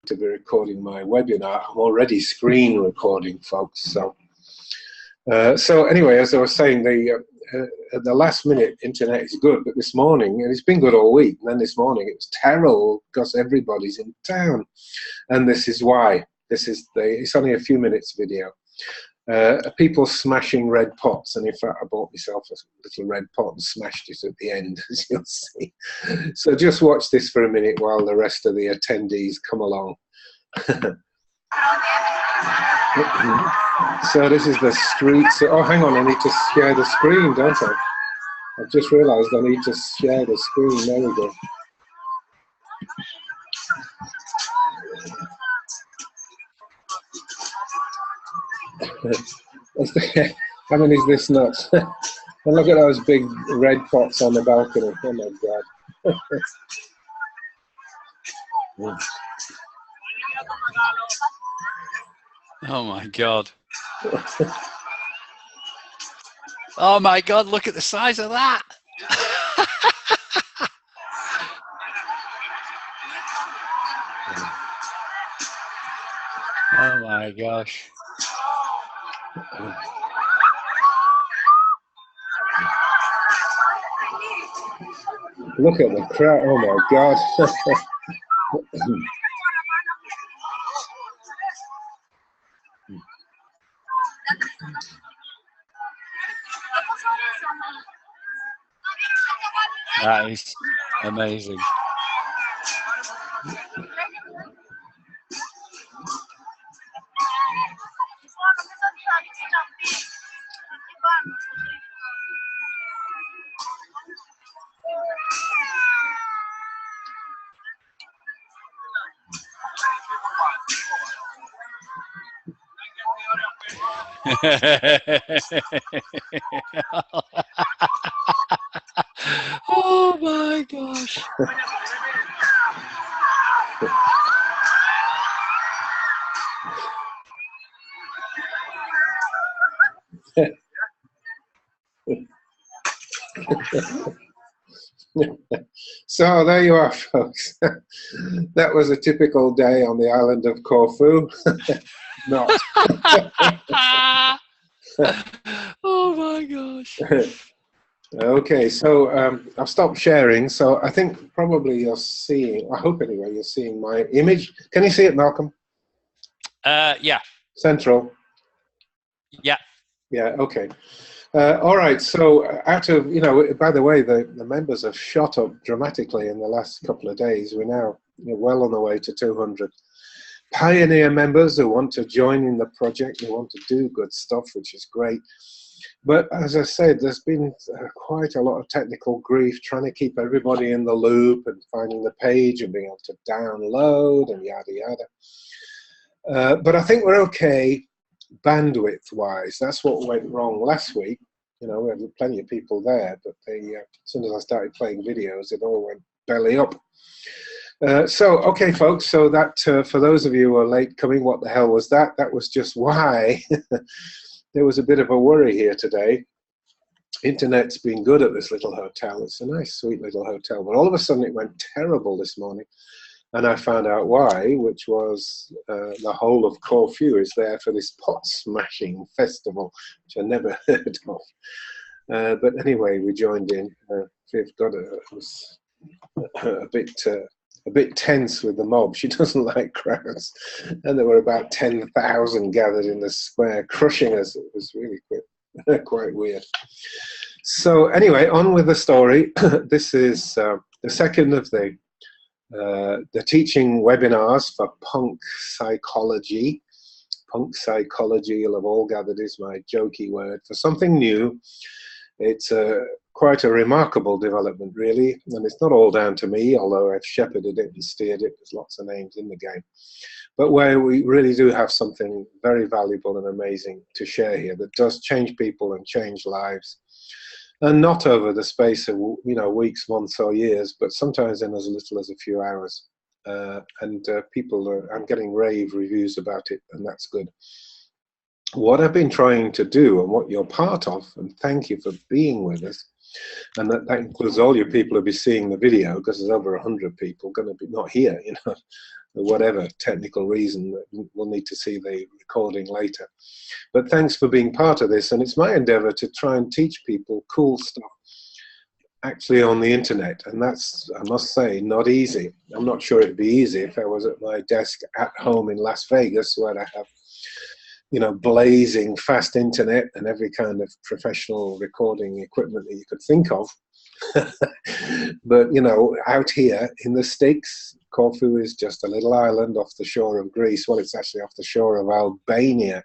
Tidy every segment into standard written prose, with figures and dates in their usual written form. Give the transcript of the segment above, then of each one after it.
to be recording my webinar. I'm already screen recording, folks. So anyway, as I was saying, at the last minute, internet is good, but this morning, and it's been good all week, and then this morning it was terrible because everybody's in town, and this is why. It's only a few minutes video. People smashing red pots, and in fact I bought myself a little red pot and smashed it at the end, as you'll see. So just watch this for a minute while the rest of the attendees come along. So this is the streets. Oh, hang on, I need to share the screen, don't I? I've just realised I need to share the screen. There we go. I mean, is this nuts? And look at those big red pots on the balcony. Oh my God. Oh my God. Oh my God, look at the size of that. Oh my gosh. Look at the crowd. Oh my God. That is amazing. Oh my gosh. So there you are, folks. That was a typical day on the island of Corfu. Not. Oh my gosh. Okay, so I've stopped sharing, so I think probably you're seeing, I hope anyway, you're seeing my image. Can you see it, Malcolm? Yeah. Central? Yeah. Yeah, okay. All right, so out of, by the way, the members have shot up dramatically in the last couple of days. We're now well on the way to 200 pioneer members who want to join in the project, who want to do good stuff, which is great. But as I said, there's been quite a lot of technical grief trying to keep everybody in the loop and finding the page and being able to download and yada yada. But I think we're okay bandwidth-wise. That's what went wrong last week. We had plenty of people there, but as soon as I started playing videos, it all went belly up. So, okay, folks, so that for those of you who are late coming, what the hell was that? That was just why there was a bit of a worry here today. Internet's been good at this little hotel. It's a nice, sweet little hotel, but all of a sudden it went terrible this morning. And I found out why, which was the whole of Corfu is there for this pot smashing festival, which I never heard of. But anyway, we joined in. Viv got was a bit tense with the mob. She doesn't like crowds. And there were about 10,000 gathered in the square, crushing us. It was really quite weird. So anyway, on with the story. This is the second of the teaching webinars for punk psychology. Punk psychology, you'll have all gathered, is my jokey word for something new. It's quite a remarkable development, really, and it's not all down to me, although I've shepherded it and steered it. There's lots of names in the game. But where we really do have something very valuable and amazing to share here that does change people and change lives. And not over the space of weeks, months, or years, but sometimes in as little as a few hours. People I'm getting rave reviews about it, and that's good. What I've been trying to do, and what you're part of, and thank you for being with us, And that includes all your people who'll be seeing the video, because there's over 100 people going to be not here, you know, for whatever technical reason, we'll need to see the recording later. But thanks for being part of this, and it's my endeavor to try and teach people cool stuff actually on the internet, and that's, I must say, not easy. I'm not sure it'd be easy if I was at my desk at home in Las Vegas, where I have, you know, blazing fast internet and every kind of professional recording equipment that you could think of. But, you know, out here in the sticks, Corfu is just a little island off the shore of Greece. Well, it's actually off the shore of Albania.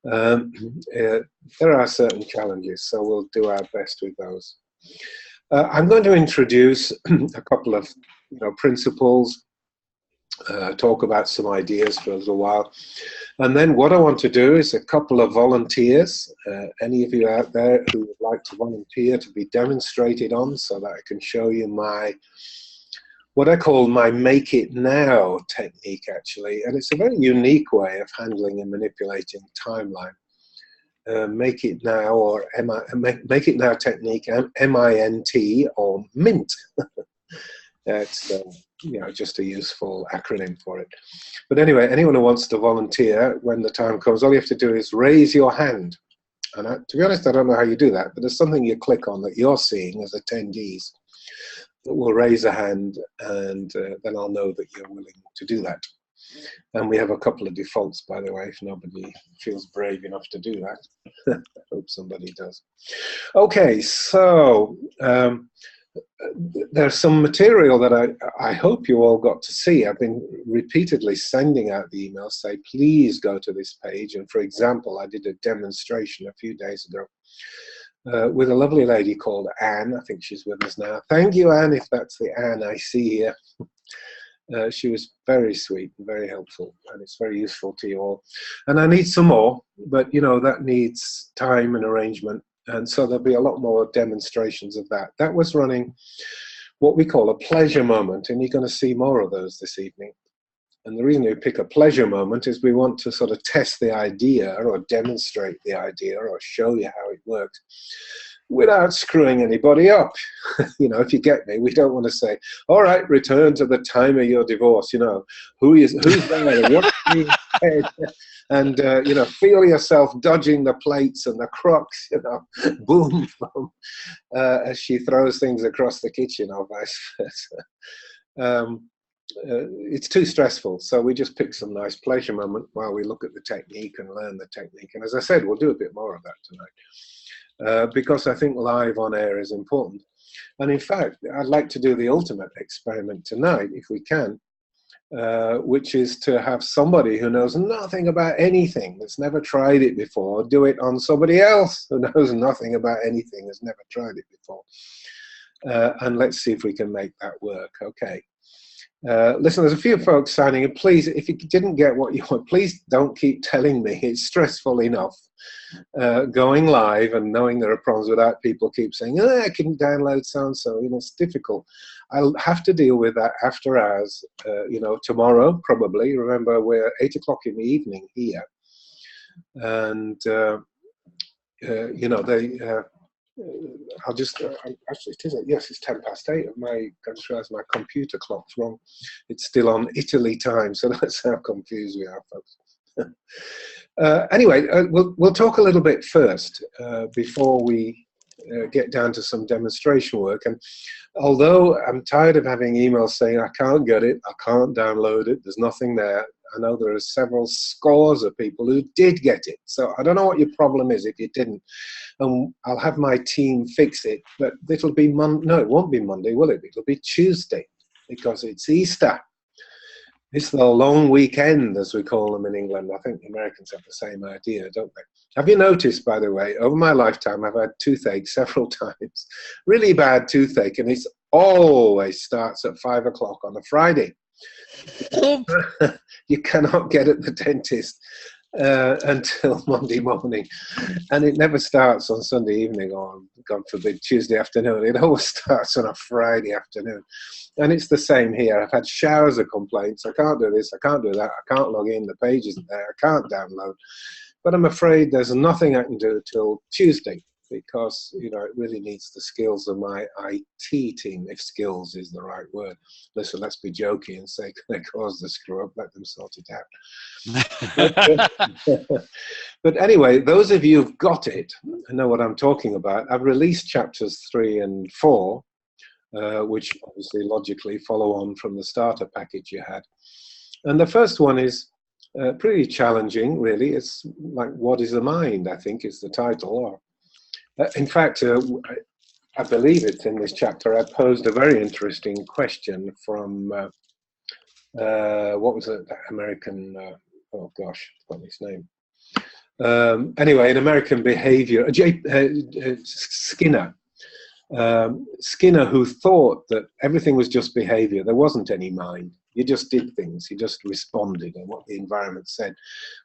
There are certain challenges, so we'll do our best with those. I'm going to introduce a couple of, you know, principles, talk about some ideas for a little while. And then what I want to do is a couple of volunteers, any of you out there who would like to volunteer to be demonstrated on, so that I can show you my, what I call my make it now technique, actually. And it's a very unique way of handling and manipulating timeline. Make it now, or make it now technique, MINT, or MINT. It's you know, just a useful acronym for it. But anyway, anyone who wants to volunteer when the time comes, all you have to do is raise your hand. And to be honest, I don't know how you do that, but there's something you click on that you're seeing as attendees that will raise a hand, and then I'll know that you're willing to do that. And we have a couple of defaults, by the way, if nobody feels brave enough to do that. I hope somebody does. Okay, so there's some material that I hope you all got to see. I've been repeatedly sending out the emails, say, please go to this page. And for example, I did a demonstration a few days ago with a lovely lady called Anne. I think she's with us now. Thank you, Anne, if that's the Anne I see here. She was very sweet and very helpful, and it's very useful to you all. And I need some more, but you know, that needs time and arrangement. And so there'll be a lot more demonstrations of that. That was running what we call a pleasure moment, and you're going to see more of those this evening. And the reason we pick a pleasure moment is we want to sort of test the idea or demonstrate the idea or show you how it works without screwing anybody up. You know, if you get me, we don't want to say, all right, return to the time of your divorce, you know, who's there, what's being said, and, you know, feel yourself dodging the plates and the crocs, you know, boom, boom, as she throws things across the kitchen or vice versa. It's too stressful, so we just pick some nice pleasure moment while we look at the technique and learn the technique. And as I said, we'll do a bit more of that tonight. Because I think live on air is important. And in fact, I'd like to do the ultimate experiment tonight, if we can, which is to have somebody who knows nothing about anything, that's never tried it before, do it on somebody else who knows nothing about anything, has never tried it before. And let's see if we can make that work. Okay. Listen, there's a few folks signing, and please, if you didn't get what you want, please don't keep telling me. It's stressful enough going live and knowing there are problems without people keep saying, oh, I can download so-and-so. You know, it's difficult. I'll have to deal with that after hours, you know, tomorrow, probably. Remember, we're 8 o'clock in the evening here. And, you know, I'll just, actually, it is, yes, it's 8:10. I just realized my computer clock's wrong. It's still on Italy time, so that's how confused we are, folks. Anyway, we'll talk a little bit first before we get down to some demonstration work. And although I'm tired of having emails saying I can't get it, I can't download it, there's nothing there, I know there are several scores of people who did get it. So I don't know what your problem is if you didn't. And I'll have my team fix it, but it'll be no, it won't be Monday, will it? It'll be Tuesday, because it's Easter. It's the long weekend, as we call them in England. I think the Americans have the same idea, don't they? Have you noticed, by the way, over my lifetime, I've had toothache several times. Really bad toothache, and it always starts at 5 o'clock on a Friday. You cannot get at the dentist until Monday morning, and it never starts on Sunday evening or, God forbid, Tuesday afternoon. It always starts on a Friday afternoon, and it's the same here. I've had showers of complaints. I can't do this, I can't do that, I can't log in, the page isn't there, I can't download. But I'm afraid there's nothing I can do till Tuesday, because, you know, it really needs the skills of my IT team, if skills is the right word. Listen, let's be jokey and say, can they cause the screw up? Let them sort it out. But anyway, those of you who've got it and know what I'm talking about, I've released chapters 3 and 4, which obviously logically follow on from the starter package you had. And the first one is pretty challenging, really. It's like, what is the mind, I think is the title. In fact, I believe it's in this chapter. I posed a very interesting question from, what was it, that American, oh gosh, I've forgotten his name. Anyway, an American behavior, Skinner. Skinner, who thought that everything was just behavior. There wasn't any mind. You just did things. You just responded and what the environment said.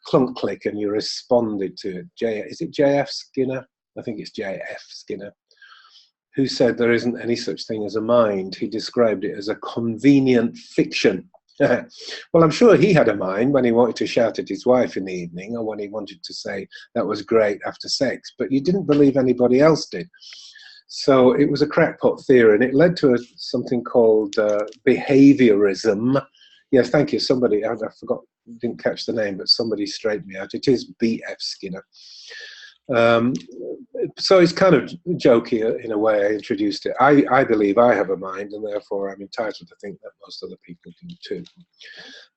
Clunk click and you responded to it. Is it J.F. Skinner? I think it's J.F. Skinner, who said there isn't any such thing as a mind. He described it as a convenient fiction. Well, I'm sure he had a mind when he wanted to shout at his wife in the evening, or when he wanted to say that was great after sex, but you didn't believe anybody else did. So it was a crackpot theory, and it led to something called behaviorism. Yes, thank you. Somebody, I forgot, didn't catch the name, but somebody straightened me out. It is B.F. Skinner. So it's kind of jokey in a way. I introduced it. I believe I have a mind, and therefore I'm entitled to think that most other people do too.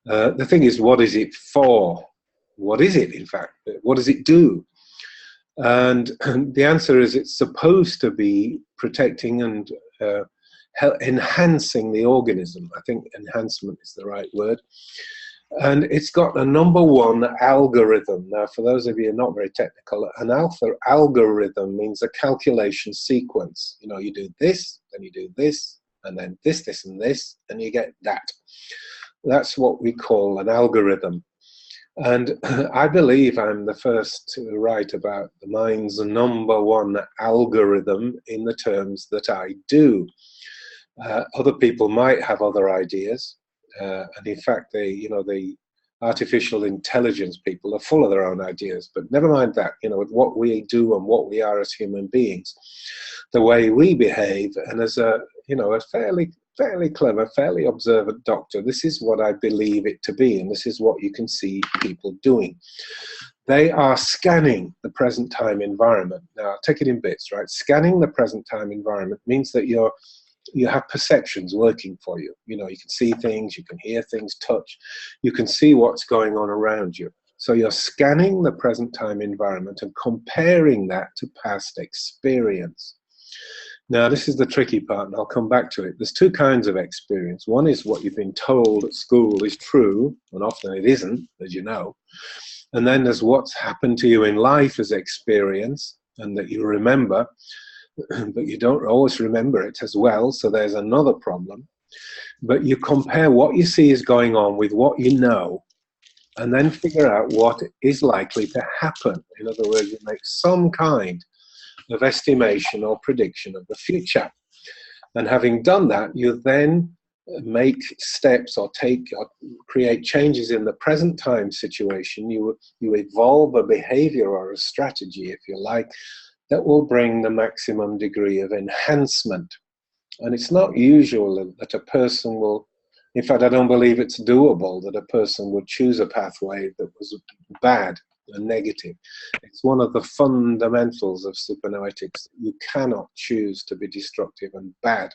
The thing is, what is it for? What is it, in fact? What does it do? And the answer is it's supposed to be protecting and enhancing the organism. I think enhancement is the right word. And it's got a #1 algorithm. Now, for those of you not very technical, an algorithm means a calculation sequence. You know, you do this, then you do this, and then this, this, and this, and you get that. That's what we call an algorithm. And I believe I'm the first to write about the mind's #1 algorithm in the terms that I do. Other people might have other ideas. And in fact, the artificial intelligence people are full of their own ideas, but never mind that, what we do and what we are as human beings, the way we behave, and as a fairly clever, fairly observant doctor, this is what I believe it to be, and this is what you can see people doing. They are scanning the present time environment. Now, I'll take it in bits, right? Scanning the present time environment means that you have perceptions working for you. You can see things, you can hear things, touch, you can see what's going on around you. So you're scanning the present time environment and comparing that to past experience. Now, this is the tricky part, and I'll come back to it. There's two kinds of experience. One is what you've been told at school is true, and often it isn't, as you know. And then there's what's happened to you in life as experience, and that you remember, but you don't always remember it as well, so there's another problem. But you compare what you see is going on with what you know, and then figure out what is likely to happen. In other words, you make some kind of estimation or prediction of the future. And having done that, you then make steps or create changes in the present time situation. You evolve a behavior or a strategy, if you like, that will bring the maximum degree of enhancement. And it's not usual that a person will, in fact, I don't believe it's doable that a person would choose a pathway that was bad and negative. It's one of the fundamentals of Hypnoetics. You cannot choose to be destructive and bad.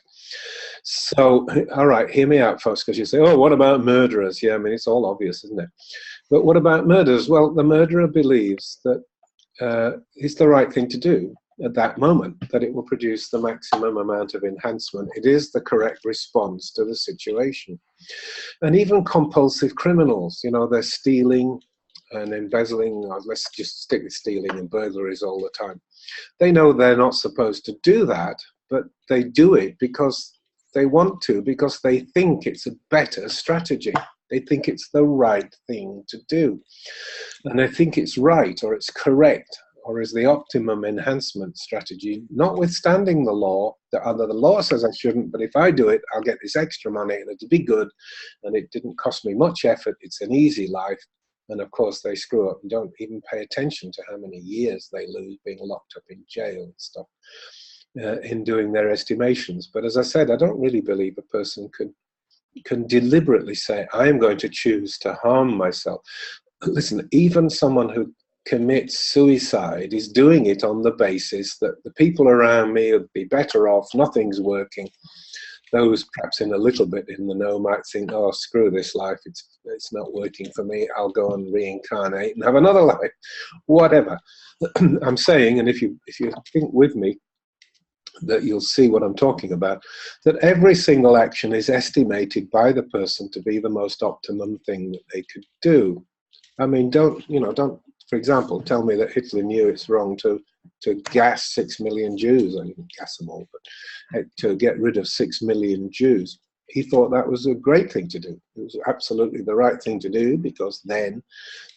So, all right, hear me out, folks, because you say, oh, what about murderers? Yeah, I mean, it's all obvious, isn't it? But what about murderers? Well, the murderer believes that it's the right thing to do at that moment, that it will produce the maximum amount of enhancement. It is the correct response to the situation. And even compulsive criminals, they're stealing and embezzling, let's just stick with stealing and burglaries all the time. They know they're not supposed to do that, but they do it because they want to, because they think it's a better strategy. They think it's the right thing to do. And they think it's right, or it's correct, or is the optimum enhancement strategy, notwithstanding the law. The law says I shouldn't, but if I do it, I'll get this extra money, and it'll be good, and it didn't cost me much effort. It's an easy life, And of course, they screw up and don't even pay attention to how many years they lose being locked up in jail and stuff in doing their estimations. But as I said, I don't really believe a person can deliberately say, I am going to choose to harm myself. Listen, even someone who commits suicide is doing it on the basis that the people around me would be better off, nothing's working. Those perhaps in a little bit in the know might think, oh, screw this life, it's not working for me, I'll go and reincarnate and have another life, whatever. I'm saying, and if you think with me, that you'll see what I'm talking about, that every single action is estimated by the person to be the most optimum thing that they could do. I mean, don't, for example, tell me that Hitler knew it's wrong to gas 6 million Jews. I didn't gas them all, but to get rid of 6 million Jews. He thought that was a great thing to do. It was absolutely the right thing to do, because then,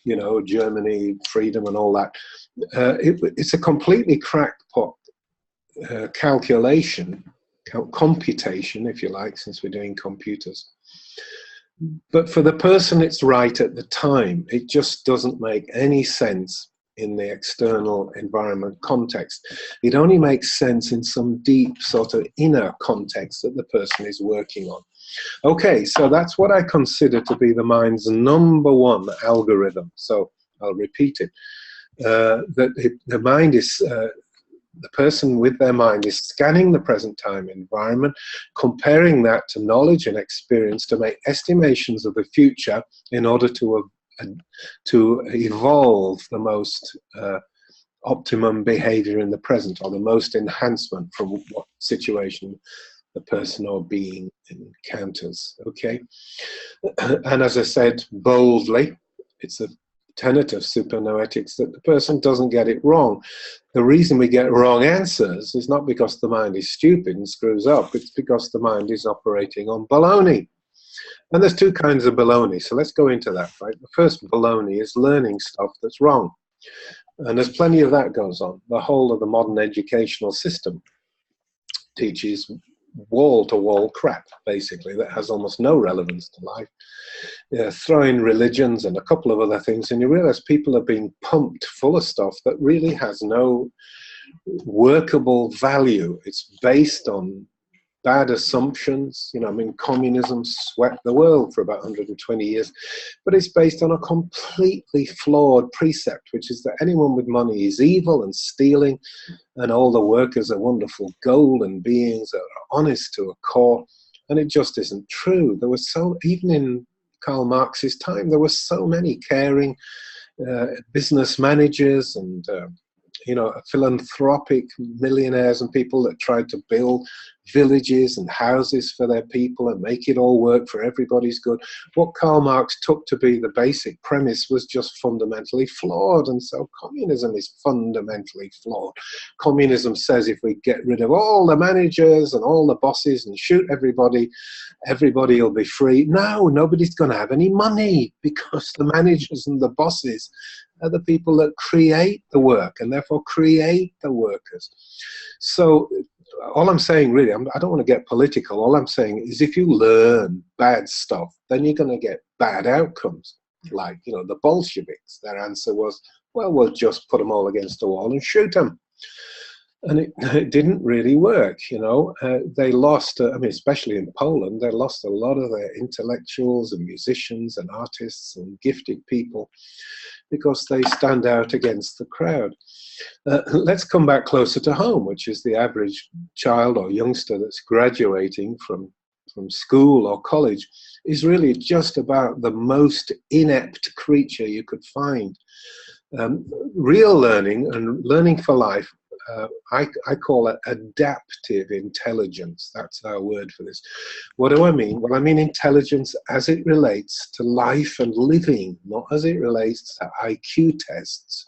Germany, freedom and all that. It's a completely crackpot calculation, computation, if you like, since we're doing computers. But for the person, it's right at the time. It just doesn't make any sense in the external environment context. It only makes sense in some deep sort of inner context that the person is working on. Okay, so that's what I consider to be the mind's #1 algorithm. So I'll repeat it. The mind is... the person with their mind is scanning the present time environment, comparing that to knowledge and experience to make estimations of the future in order to evolve the most optimum behavior in the present, or the most enhancement from what situation the person or being encounters. Okay? And as I said boldly, it's a tenet of Hypnoetics that the person doesn't get it wrong. The reason we get wrong answers is not because the mind is stupid and screws up, it's because the mind is operating on baloney. And there's two kinds of baloney, so let's go into that, right? The first baloney is learning stuff that's wrong. And there's plenty of that goes on. The whole of the modern educational system teaches wall-to-wall crap, basically, that has almost no relevance to life. Throw in religions and a couple of other things, and you realize people are being pumped full of stuff that really has no workable value. It's based on bad assumptions. Communism swept the world for about 120 years, but it's based on a completely flawed precept, which is that anyone with money is evil and stealing, and all the workers are wonderful golden beings that are honest to a core. And it just isn't true. There was even in Karl Marx's time, there were so many caring business managers and philanthropic millionaires and people that tried to build villages and houses for their people and make it all work for everybody's good. What Karl Marx took to be the basic premise was just fundamentally flawed, and so communism is fundamentally flawed. Communism says if we get rid of all the managers and all the bosses and shoot everybody, everybody will be free. No, nobody's going to have any money, because the managers and the bosses are the people that create the work and therefore create the workers. So all I'm saying, really, I don't want to get political. All I'm saying is if you learn bad stuff, then you're going to get bad outcomes. Like, the Bolsheviks, their answer was, well, we'll just put them all against the wall and shoot them. And it didn't really work, They lost, especially in Poland, they lost a lot of their intellectuals and musicians and artists and gifted people because they stand out against the crowd. Let's come back closer to home, which is the average child or youngster that's graduating from school or college is really just about the most inept creature you could find. Real learning and learning for life, I call it adaptive intelligence. That's our word for this. What do I mean? Well, I mean intelligence as it relates to life and living, not as it relates to IQ tests,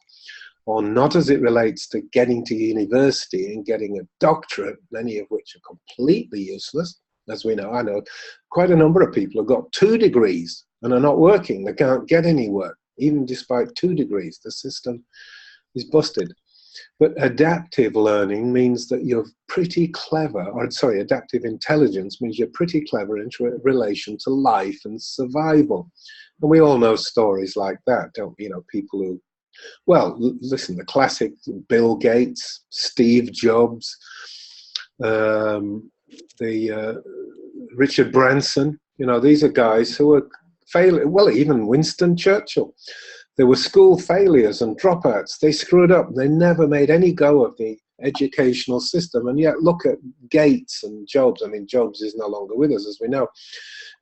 or not as it relates to getting to university and getting a doctorate, many of which are completely useless. As we know, I know quite a number of people have got 2 degrees and are not working. They can't get any work, even despite 2 degrees. The system is busted. But adaptive learning means that you're pretty clever, adaptive intelligence means you're pretty clever in relation to life and survival. And we all know stories like that, don't we? You know, people who, well, listen, the classic Bill Gates, Steve Jobs, the Richard Branson, you know, these are guys who are failing. Well, even Winston Churchill. There were school failures and dropouts. They screwed up. They never made any go of the educational system. And yet look at Gates and Jobs. I mean, Jobs is no longer with us, as we know.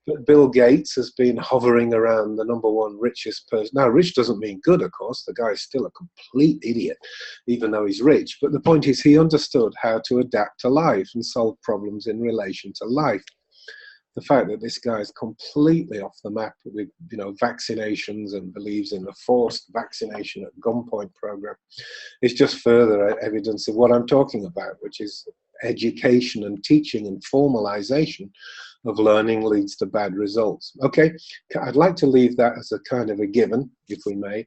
But Bill Gates has been hovering around the #1 richest person. Now, rich doesn't mean good, of course. The guy's still a complete idiot, even though he's rich. But the point is, he understood how to adapt to life and solve problems in relation to life. The fact that this guy is completely off the map with, you know, vaccinations and believes in the forced vaccination at gunpoint program is just further evidence of what I'm talking about, which is education and teaching and formalization of learning leads to bad results. Okay, I'd like to leave that as a kind of a given, if we may,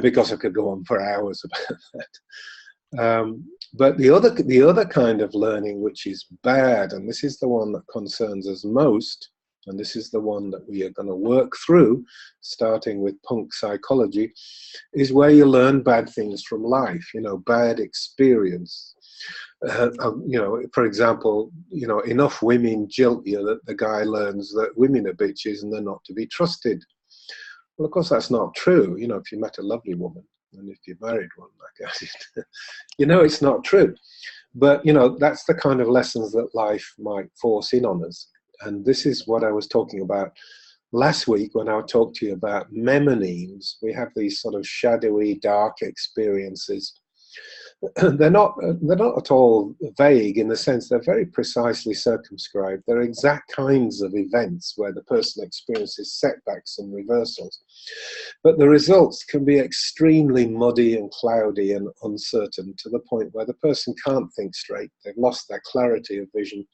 because I could go on for hours about that. But the other kind of learning which is bad, and this is the one that concerns us most, and this is the one that we are going to work through, starting with punk psychology, is where you learn bad things from life, you know, bad experience. You know, for example, you know, enough women jilt you that the guy learns that women are bitches and they're not to be trusted. Well, of course, that's not true. You know, if you met a lovely woman, and if you married one, like I did, you know it's not true. But, you know, that's the kind of lessons that life might force in on us. And this is what I was talking about last week when I talked to you about Memo Names. We have these sort of shadowy, dark experiences. They're not at all vague in the sense they're very precisely circumscribed. They're exact kinds of events where the person experiences setbacks and reversals. But the results can be extremely muddy and cloudy and uncertain to the point where the person can't think straight. They've lost their clarity of vision.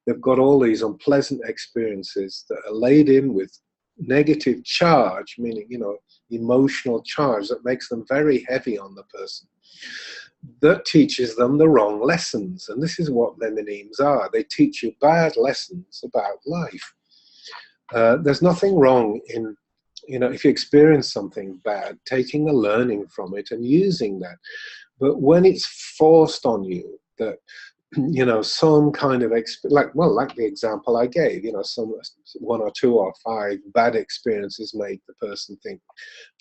They've got all these unpleasant experiences that are laid in with negative charge, meaning, you know, emotional charge that makes them very heavy on the person, that teaches them the wrong lessons. And this is what Memo Names are. They teach you bad lessons about life. There's nothing wrong in, you know, if you experience something bad, taking a learning from it and using that. But when it's forced on you that, you know, some kind of, like the example I gave, you know, some 1 or 2 or 5 bad experiences make the person think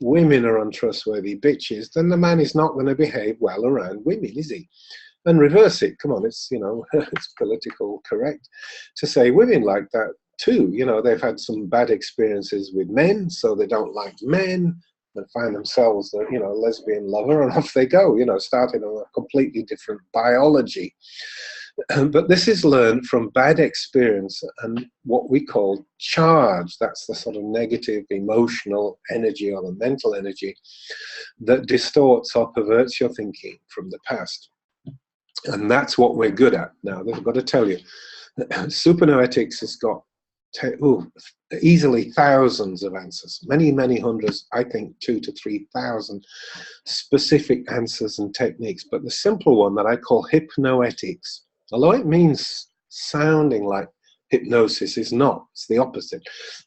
women are untrustworthy bitches, then the man is not going to behave well around women, is he? And reverse it. Come on, it's, you know, it's political correct to say women like that too. You know, they've had some bad experiences with men, so they don't like men. And find themselves, you know, a lesbian lover, and off they go, you know, starting on a completely different biology. But this is learned from bad experience and what we call charge. That's the sort of negative emotional energy or the mental energy that distorts or perverts your thinking from the past. And that's what we're good at. Now, I've got to tell you, Hypnoetics has got easily thousands of answers, many hundreds, I think 2,000 to 3,000 specific answers and techniques. But the simple one that I call Hypnoetics, although it means sounding like hypnosis, is not. It's the opposite.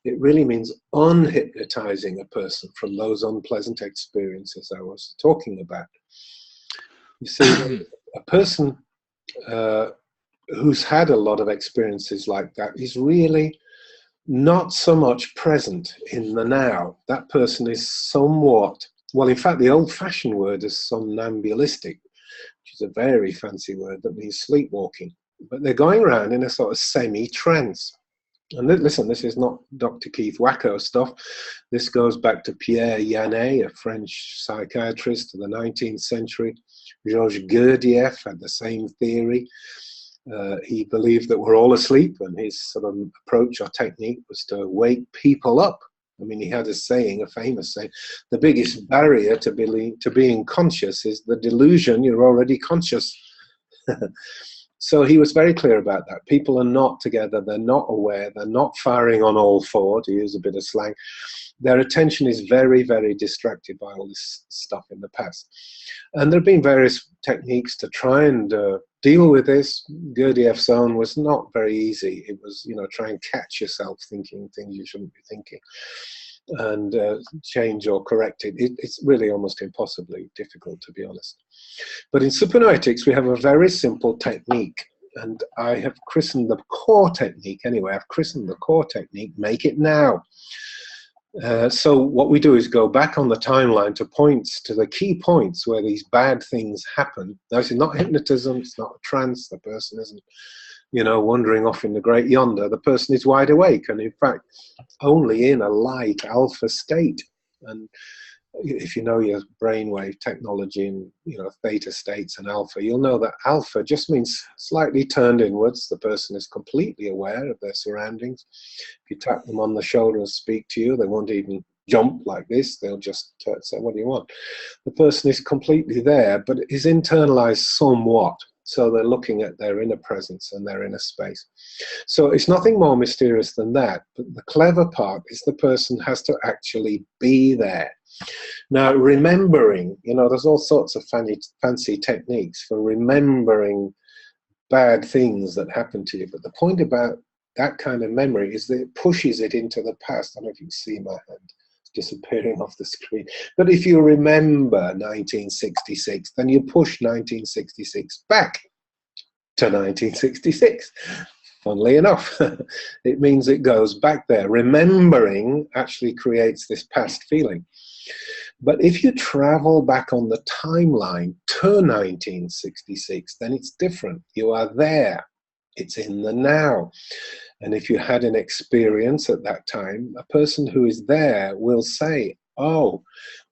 It really means unhypnotizing a person from those unpleasant experiences I was talking about. You see, a person who's had a lot of experiences like that is really not so much present in the now. That person is somewhat, well, in fact, the old-fashioned word is somnambulistic, which is a very fancy word that means sleepwalking. But they're going around in a sort of semi-trance. And listen, this is not Dr. Keith Wacko stuff. This goes back to Pierre Janet, a French psychiatrist of the 19th century. Georges Gurdjieff had the same theory. He believed that we're all asleep, and his sort of approach or technique was to wake people up. I mean, he had a saying, a famous saying, the biggest barrier to being conscious is the delusion you're already conscious. So he was very clear about that. People are not together, they're not aware, they're not firing on all four, to use a bit of slang. Their attention is very, very distracted by all this stuff in the past. And there have been various techniques to try and deal with this. Gurdjieff's own was not very easy. It was, you know, try and catch yourself thinking things you shouldn't be thinking. and change or correct it. It's really almost impossibly difficult, to be honest. But in Hypnoetics, we have a very simple technique, and I have christened the core technique, anyway, I've christened the core technique, make it now. So what we do is go back on the timeline to points, to the key points where these bad things happen. Now, it's not hypnotism, it's not a trance, the person isn't, you know, wandering off in the great yonder. The person is wide awake, and in fact, only in a light alpha state. And if you know your brainwave technology and, you know, theta states and alpha, you'll know that alpha just means slightly turned inwards. The person is completely aware of their surroundings. If you tap them on the shoulder and speak to you, they won't even jump like this. They'll just say, what do you want? The person is completely there, but is internalized somewhat. So they're looking at their inner presence and their inner space. So it's nothing more mysterious than that. But the clever part is the person has to actually be there. Now, remembering, you know, there's all sorts of fancy techniques for remembering bad things that happen to you. But the point about that kind of memory is that it pushes it into the past. I don't know if you can see my hand disappearing off the screen. But if you remember 1966, then you push 1966 back to 1966. Funnily enough, it means it goes back there. Remembering actually creates this past feeling. But if you travel back on the timeline to 1966, then it's different. You are there. It's in the now. And if you had an experience at that time, a person who is there will say, oh,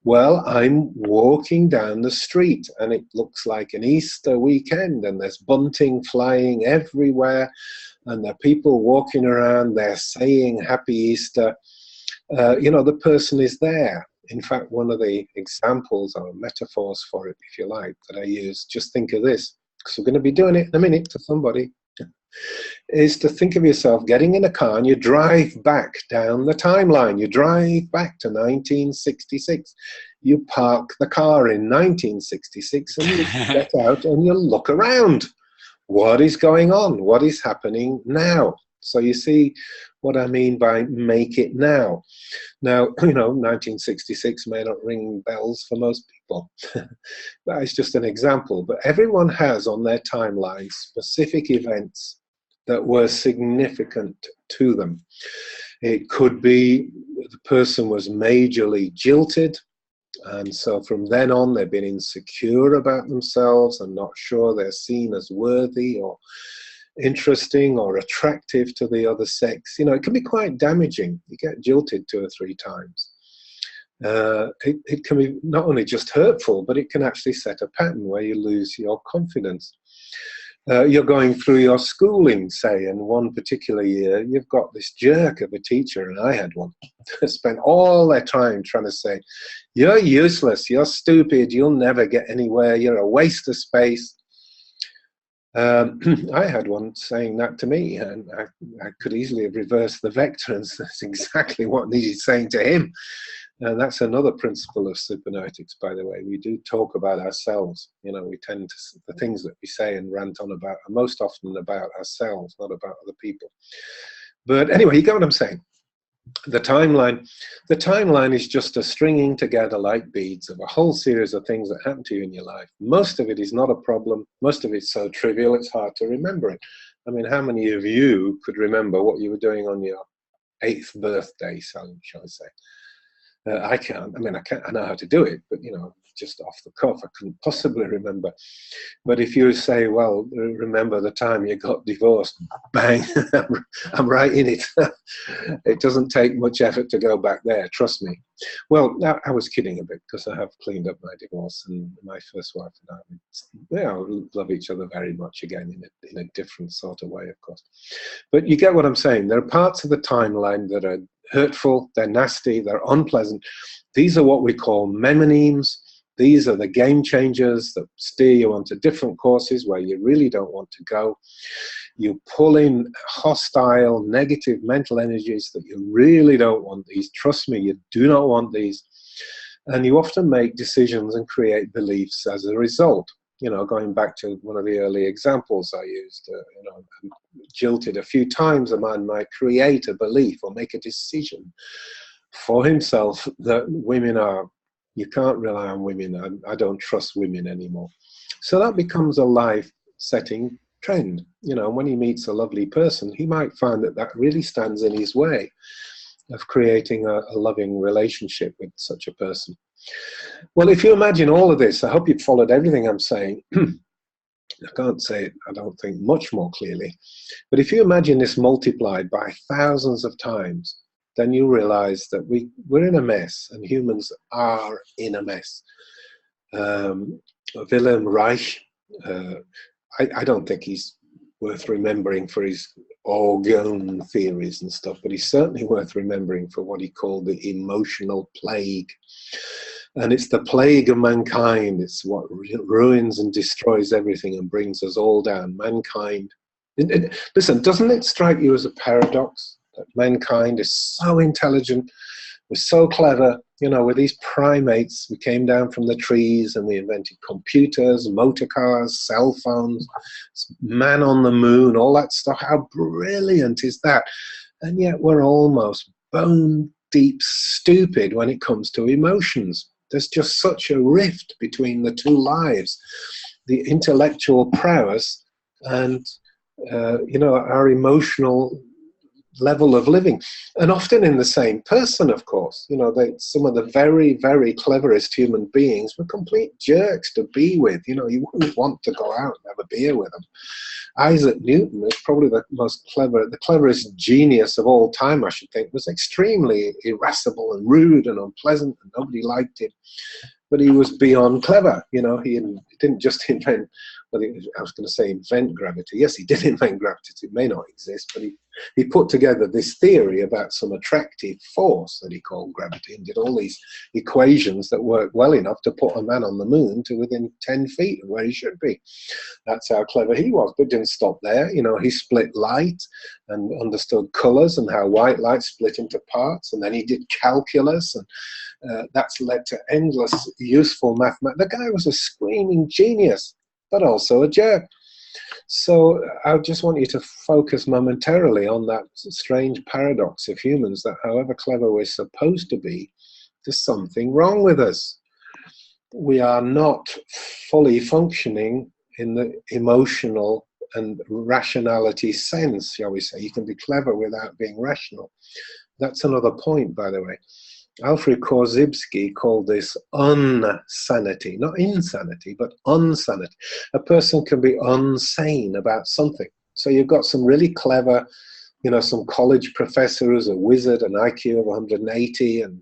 well, I'm walking down the street and it looks like an Easter weekend and there's bunting flying everywhere and there are people walking around, they're saying Happy Easter. You know, the person is there. In fact, one of the examples or metaphors for it, if you like, that I use, just think of this, because we're going to be doing it in a minute to somebody, is to think of yourself getting in a car and you drive back down the timeline. You drive back to 1966. You park the car in 1966 and you get out and you look around. What is going on? What is happening now? So you see what I mean by make it now. Now, you know, 1966 may not ring bells for most people. That is just an example. But everyone has on their timeline specific events that were significant to them. It could be the person was majorly jilted, and so from then on they've been insecure about themselves and not sure they're seen as worthy or interesting or attractive to the other sex. You know, it can be quite damaging. You get jilted 2 or 3 times. It can be not only just hurtful, but it can actually set a pattern where you lose your confidence. You're going through your schooling, say, and one particular year, you've got this jerk of a teacher, and I had one, that spent all their time trying to say, you're useless, you're stupid, you'll never get anywhere, you're a waste of space. I had one saying that to me, and I could easily have reversed the vector, and that's exactly what he's saying to him. And that's another principle of Hypnoetics, by the way. We do talk about ourselves. You know, we tend to, the things that we say and rant on about are most often about ourselves, not about other people. But anyway, you get what I'm saying. The timeline is just a stringing together like beads of a whole series of things that happen to you in your life. Most of it is not a problem. Most of it's so trivial, it's hard to remember it. I mean, how many of you could remember what you were doing on your 8th birthday, shall I say? I can't. I mean, I know how to do it, but, you know, just off the cuff, I couldn't possibly remember. But if you say, well, remember the time you got divorced, bang, I'm right in it. It doesn't take much effort to go back there, trust me. Well, I was kidding a bit, because I have cleaned up my divorce, and my first wife and I, love each other very much again in a different sort of way, of course. But you get what I'm saying. There are parts of the timeline that are hurtful, they're nasty, they're unpleasant. These are what we call Memo Names. These are the game changers that steer you onto different courses where you really don't want to go. You pull in hostile, negative mental energies that you really don't want these. Trust me, you do not want these. And you often make decisions and create beliefs as a result. You know, going back to one of the early examples I used, you know, jilted a few times, a man might create a belief or make a decision for himself that women are, you can't rely on women. I don't trust women anymore. So that becomes a life-setting trend. You know, when he meets a lovely person, he might find that that really stands in his way of creating a loving relationship with such a person. Well, if you imagine all of this, I hope you've followed everything I'm saying. I can't say it, I don't think, much more clearly. But if you imagine this multiplied by thousands of times, then you realize that we're in a mess, and humans are in a mess. Wilhelm Reich, I don't think he's worth remembering for his orgone theories and stuff, but he's certainly worth remembering for what he called the emotional plague. And it's the plague of mankind. It's what ruins and destroys everything and brings us all down. Mankind. Listen, doesn't it strike you as a paradox that mankind is so intelligent, we're so clever, you know, with these primates, we came down from the trees and we invented computers, motor cars, cell phones, man on the moon, all that stuff. How brilliant is that? And yet we're almost bone deep stupid when it comes to emotions. There's just such a rift between the two lives, the intellectual prowess and, you know, our emotional level of living. And often in the same person, of course. You know, some of the very, very cleverest human beings were complete jerks to be with. You know, you wouldn't want to go out and have a beer with them. Isaac Newton is probably the cleverest genius of all time, I should think, was extremely irascible and rude and unpleasant, and nobody liked him. But he was beyond clever. You know, he didn't just invent, well, I was going to say invent gravity. Yes, he did invent gravity. It may not exist, but he put together this theory about some attractive force that he called gravity, and did all these equations that worked well enough to put a man on the moon to within 10 feet of where he should be. That's how clever he was. But didn't stop there. You know, he split light and understood colors and how white light split into parts, and then he did calculus, and that's led to endless useful mathematics. The guy was a screaming genius, but also a jerk. So I just want you to focus momentarily on that strange paradox of humans, that however clever we're supposed to be, there's something wrong with us. We are not fully functioning in the emotional and rationality sense, shall we say. You can be clever without being rational. That's another point, by the way. Alfred Korzybski called this unsanity, not insanity, but unsanity. A person can be unsane about something. So you've got some really clever, you know, some college professor who's a wizard, an IQ of 180, and,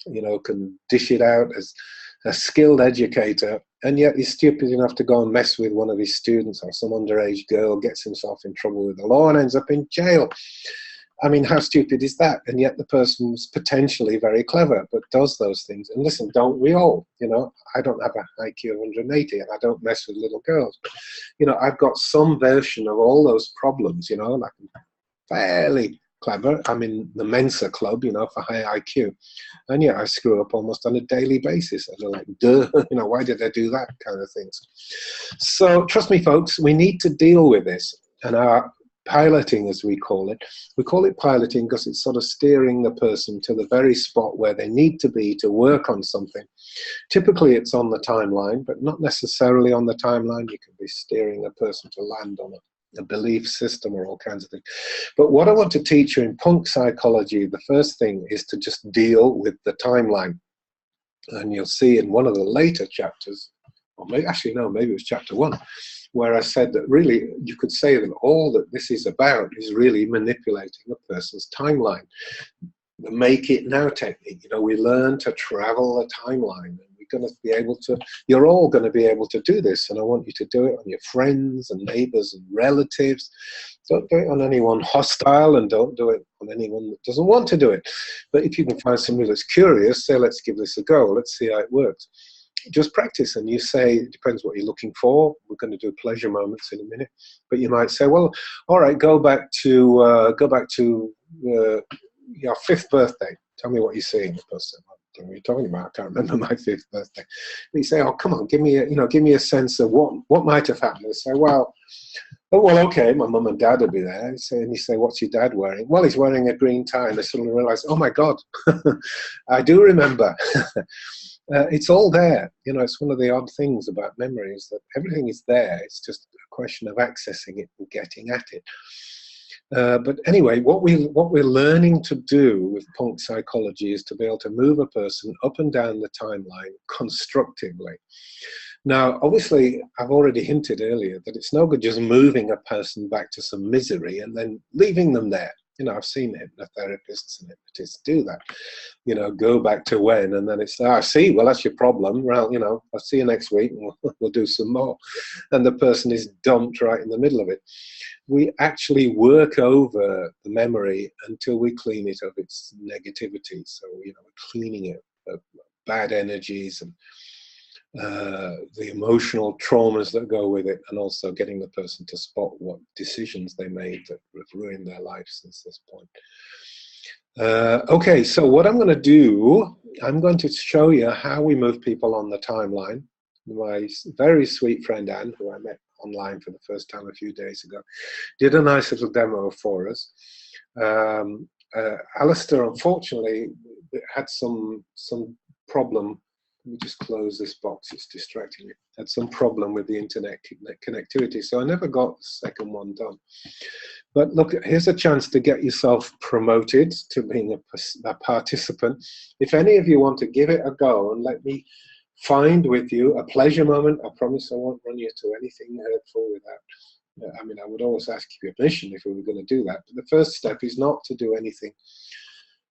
you know, can dish it out as a skilled educator, and yet he's stupid enough to go and mess with one of his students, or some underage girl, gets himself in trouble with the law and ends up in jail. I mean, how stupid is that? And yet the person's potentially very clever, but does those things. And listen, don't we all? You know, I don't have an IQ of 180, and I don't mess with little girls. But, you know, I've got some version of all those problems, you know, like fairly clever. I'm in the Mensa club, you know, for high IQ. And yeah, I screw up almost on a daily basis. And they're like, duh, you know, why did I do that kind of things? So trust me, folks, we need to deal with this. And our piloting, as we call it piloting because it's sort of steering the person to the very spot where they need to be to work on something. Typically it's on the timeline, but not necessarily on the timeline. You can be steering a person to land on a belief system or all kinds of things. But what I want to teach you in punk psychology, the first thing is to just deal with the timeline. And you'll see in one of the later chapters, or maybe, actually no, maybe it was chapter 1, where I said that really you could say that all that this is about is really manipulating a person's timeline. The make it now technique, you know, we learn to travel a timeline, and we're going to be able to, you're all going to be able to do this, and I want you to do it on your friends and neighbors and relatives. Don't do it on anyone hostile, and don't do it on anyone that doesn't want to do it. But if you can find somebody that's curious, say, let's give this a go, let's see how it works. Just practice, and you say, it depends what you're looking for. We're going to do pleasure moments in a minute, but you might say, well, all right, go back to your 5th birthday. Tell me what you're seeing. The person, what are you talking about? I can't remember my 5th birthday. And you say, oh, come on, give me a sense of what might have happened. They say, well, Oh, well, okay, my mum and dad will be there. And you say, what's your dad wearing? Well, he's wearing a green tie. And they suddenly realize, oh, my God, I do remember. It's all there. You know, it's one of the odd things about memory is that everything is there. It's just a question of accessing it and getting at it. But anyway, what we're learning to do with punk psychology is to be able to move a person up and down the timeline constructively. Now, obviously, I've already hinted earlier that it's no good just moving a person back to some misery and then leaving them there. You know, I've seen hypnotherapists and hypnotists do that. You know, go back to when, and then it's, I see, well, that's your problem. Well, you know, I'll see you next week and we'll do some more. And the person is dumped right in the middle of it. We actually work over the memory until we clean it of its negativity. So, you know, we're cleaning it of bad energies and the emotional traumas that go with it, and also getting the person to spot what decisions they made that have ruined their life since this point. Okay, so what I'm going to do, I'm going to show you how we move people on the timeline. My very sweet friend Anne, who I met online for the first time a few days ago, did a nice little demo for us. Alistair, unfortunately, had some problem. Let me just close this box, it's distracting me. Had some problem with the internet connectivity, so I never got the second one done. But look, here's a chance to get yourself promoted to being a participant. If any of you want to give it a go and let me find with you a pleasure moment, I promise I won't run you to anything hurtful without. I mean, I would always ask you permission if we were going to do that. But the first step is not to do anything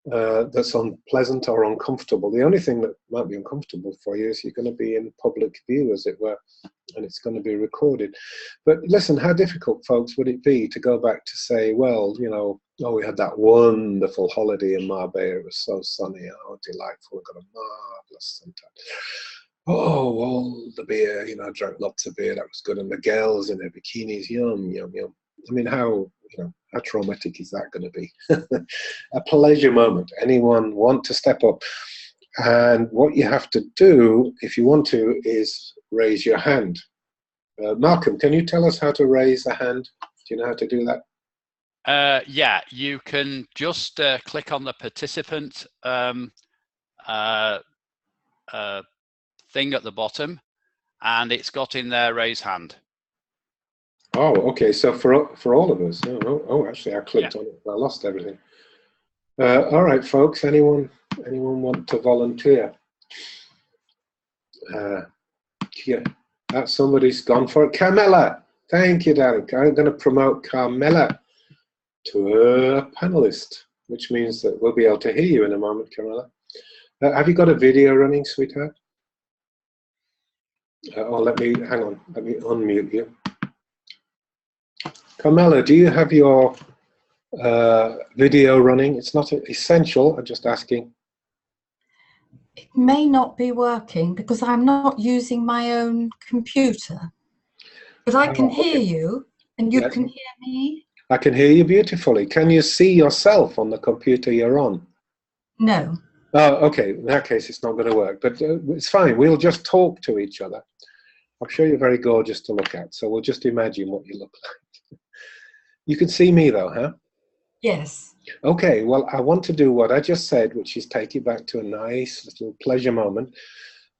that's unpleasant or uncomfortable. The only thing that might be uncomfortable for you is you're going to be in public view, as it were, and it's going to be recorded. But listen, how difficult, folks, would it be to go back to say, well, you know, oh, we had that wonderful holiday in Marbella. It was so sunny. Oh, delightful. We got a marvelous sunset. Oh, all the beer, you know, I drank lots of beer. That was good. And the girls in their bikinis, yum, yum, yum. I mean, how traumatic is that going to be? A pleasure moment. Anyone want to step up? And what you have to do, if you want to, is raise your hand. Malcolm, can you tell us how to raise a hand? Do you know how to do that? Yeah, you can just click on the participant thing at the bottom, and it's got in there raise hand. Oh, okay. So for all of us. Oh, actually, I clicked on it. I lost everything. All right, folks. Anyone want to volunteer? Yeah, somebody's gone for it. Carmela, thank you, darling. I'm going to promote Carmela to a panelist, which means that we'll be able to hear you in a moment, Carmela. Have you got a video running, sweetheart? Let me unmute you. Carmela, do you have your video running? It's not essential, I'm just asking. It may not be working because I'm not using my own computer. But I can hear you, and you can hear me. I can hear you beautifully. Can you see yourself on the computer you're on? No. Oh, okay. In that case, it's not going to work. But it's fine. We'll just talk to each other. I'm sure you're very gorgeous to look at, so we'll just imagine what you look like. You can see me, though, huh? Yes. Okay, well, I want to do what I just said, which is take you back to a nice little pleasure moment.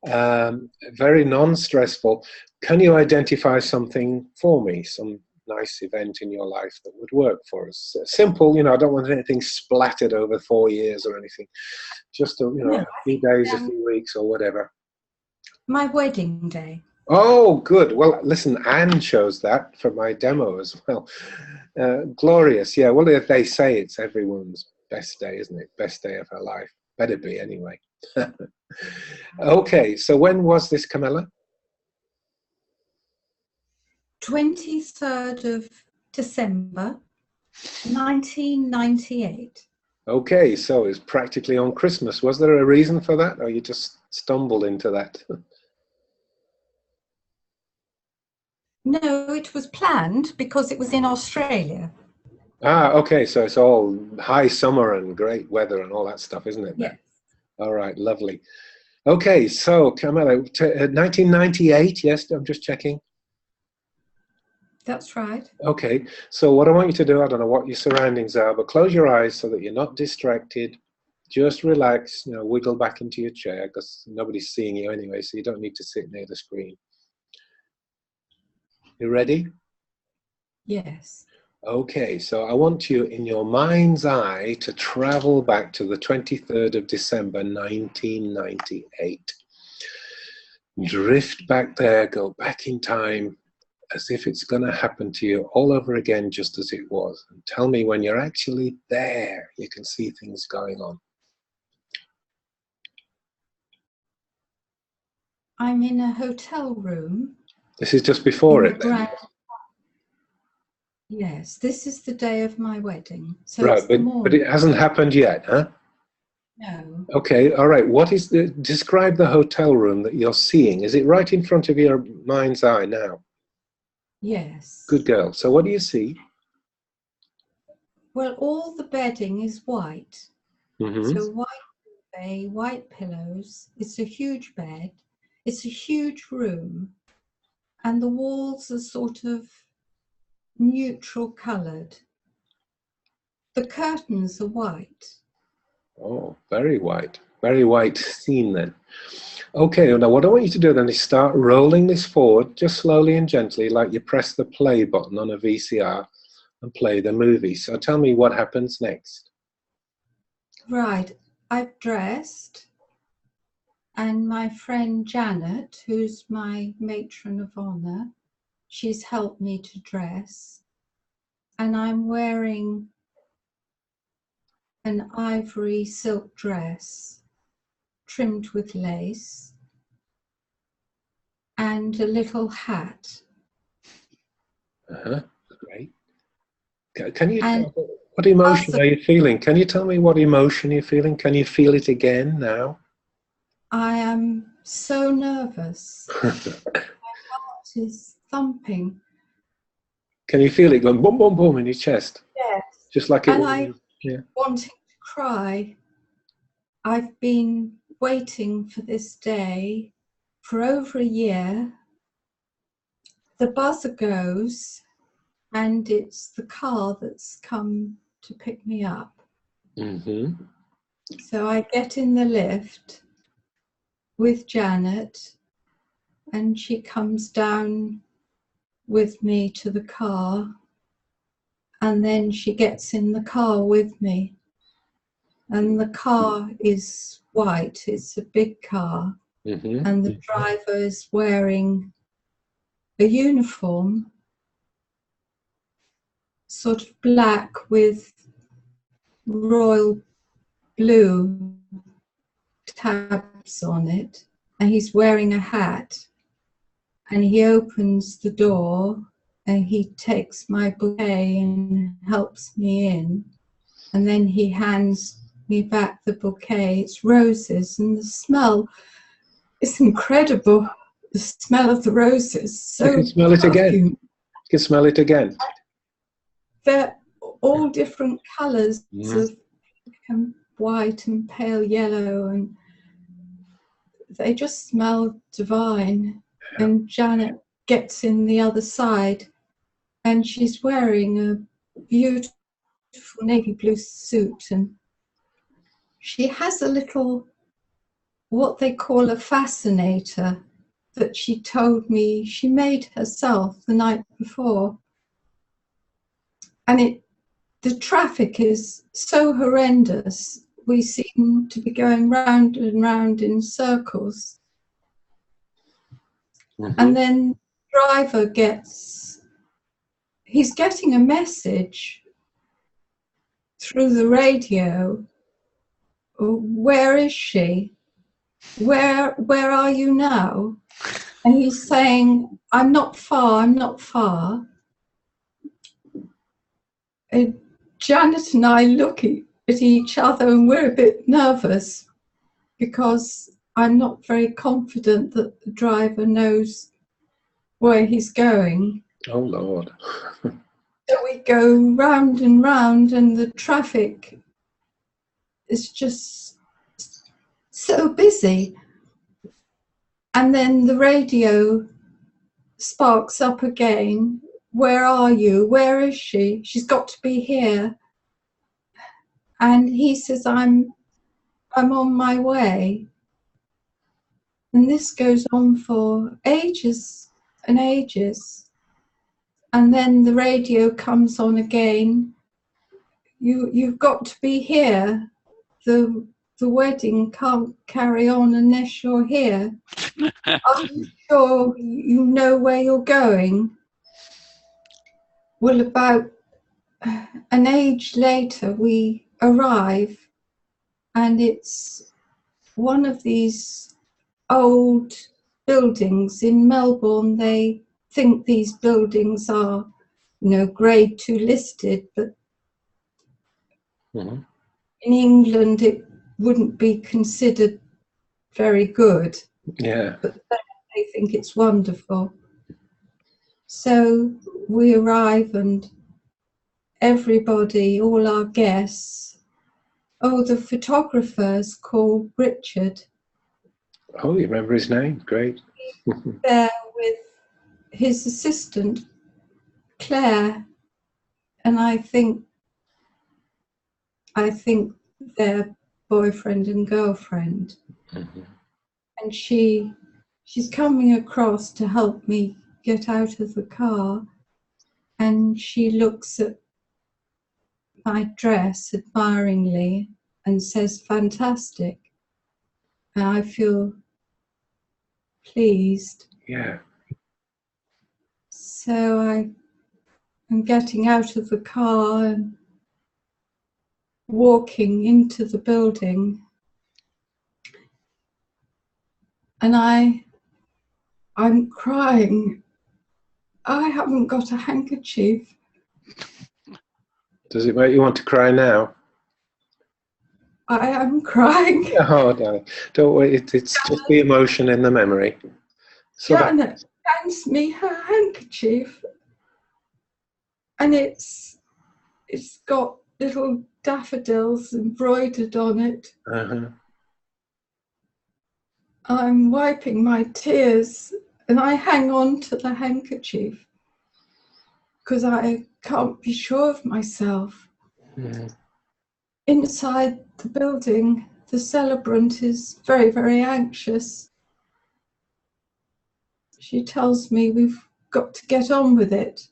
Very non-stressful. Can you identify something for me, some nice event in your life that would work for us? Simple, I don't want anything splattered over 4 years or anything. Just, a few days, a few weeks or whatever. My wedding day. Oh, good. Well, listen, Anne chose that for my demo as well. Glorious. Yeah, well, they say it's everyone's best day, isn't it? Best day of her life. Better be anyway. Okay, so when was this, Carmela? 23rd of December, 1998. Okay, so it's practically on Christmas. Was there a reason for that, or you just stumbled into that? No, it was planned because it was in Australia. Ah, okay, so it's all high summer and great weather and all that stuff, isn't it? Yes. All right, lovely. Okay, so Carmela, 1998, yes, I'm just checking. That's right. Okay, so what I want you to do, I don't know what your surroundings are, but close your eyes so that you're not distracted. Just relax, you know, wiggle back into your chair because nobody's seeing you anyway, so you don't need to sit near the screen. You ready? Yes. Okay, so I want you in your mind's eye to travel back to the 23rd of December 1998. Drift back there, go back in time as if it's going to happen to you all over again, just as it was. And tell me when you're actually there, you can see things going on. I'm in a hotel room. This is just before it then? Yes, this is the day of my wedding. So Right, it's the morning. but it hasn't happened yet, huh? No. Okay, all right. Describe the hotel room that you're seeing. Is it right in front of your mind's eye now? Yes. Good girl. So what do you see? Well, all the bedding is white. Mm-hmm. So white duvet, white pillows. It's a huge bed. It's a huge room. And the walls are sort of neutral coloured. The curtains are white. Oh, very white scene then. Okay, now what I want you to do then is start rolling this forward, just slowly and gently, like you press the play button on a VCR and play the movie. So tell me what happens next. Right, I've dressed, and my friend Janet, who's my matron of honour, she's helped me to dress, and I'm wearing an ivory silk dress trimmed with lace and a little hat. Great. Can you what emotion are you feeling? Can you tell me what emotion you're feeling? Can you feel it again now? I am so nervous. My heart is thumping. Can you feel it going boom, boom, boom in your chest? Yes. Just like it and was. I'm wanting to cry. I've been waiting for this day for over a year. The buzzer goes, and it's the car that's come to pick me up. Mm-hmm. So I get in the lift with Janet, and she comes down with me to the car, and then she gets in the car with me. And the car is white, it's a big car, Mm-hmm. and the driver is wearing a uniform, sort of black with royal blue tabs on it, and he's wearing a hat, and he opens the door and he takes my bouquet and helps me in, and then he hands me back the bouquet. It's roses, and the smell is incredible. The smell of the roses. So you can smell it again. You can smell it again. They're all different colours of pink and white and pale yellow, and they just smell divine. And Janet gets in the other side, and she's wearing a beautiful navy blue suit, and she has a little, what they call a fascinator, that she told me she made herself the night before. And the traffic is so horrendous, we seem to be going round and round in circles. And then the driver he's getting a message through the radio. Where is she? Where are you now? And he's saying, I'm not far, I'm not far. And Janet and I look at each other, and we're a bit nervous because I'm not very confident that the driver knows where he's going. Oh, Lord. So we go round and round, and the traffic is just so busy. And then the radio sparks up again where are you? Where is she? She's got to be here. And he says, I'm on my way. And this goes on for ages and ages. And then the radio comes on again. You've got to be here. The wedding can't carry on unless you're here. Are you sure you know where you're going? Well, about an age later, we arrive, and it's one of these old buildings in Melbourne. They think these buildings are, grade 2 listed, but in England it wouldn't be considered very good. Yeah. But they think it's wonderful. So we arrive, and everybody, all our guests, the photographer's called Richard. Oh, you remember his name? Great. There with his assistant, Claire, and I think they're boyfriend and girlfriend. And she's coming across to help me get out of the car, and she looks at my dress admiringly and says, "Fantastic." And I feel pleased. Yeah. So I'm getting out of the car and walking into the building, and I'm crying. I haven't got a handkerchief. Does it make you want to cry now? I am crying. Oh, darling. Don't worry. It's just the emotion in the memory. So Janet hands me her handkerchief, and it's got little daffodils embroidered on it. I'm wiping my tears, and I hang on to the handkerchief because I can't be sure of myself. Inside the building, the celebrant is very, very anxious. She tells me we've got to get on with it.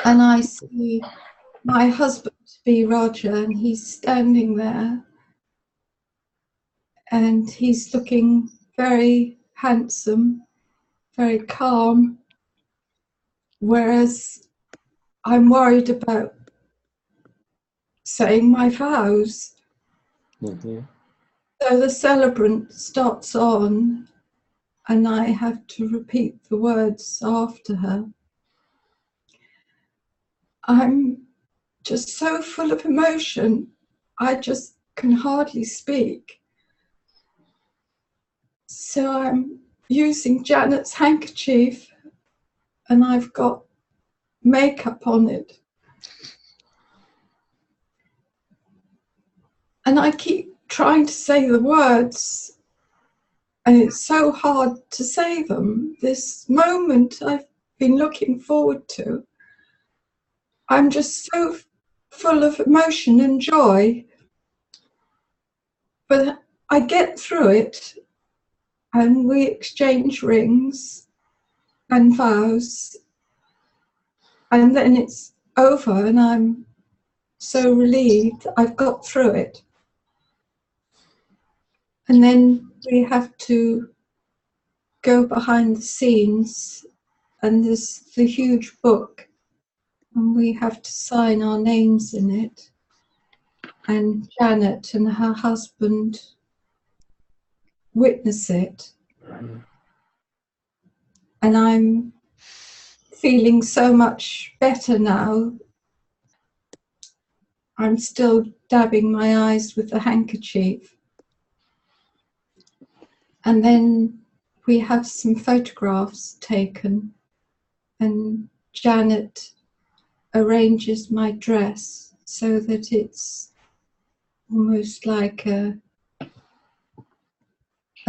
And I see my husband-to-be, Roger, and he's standing there, and he's looking very handsome, very calm, whereas I'm worried about saying my vows. So the celebrant starts on, and I have to repeat the words after her. I'm just so full of emotion, I just can hardly speak. So I'm using Janet's handkerchief, and I've got makeup on it. And I keep trying to say the words, and it's so hard to say them. This moment I've been looking forward to. I'm just so full of emotion and joy. But I get through it, and we exchange rings and vows, and then it's over, and I'm so relieved I've got through it. And then we have to go behind the scenes, and there's the huge book, and we have to sign our names in it. And Janet and her husband witness it. And I'm feeling so much better now. I'm still dabbing my eyes with the handkerchief. And then we have some photographs taken, and Janet arranges my dress so that it's almost like a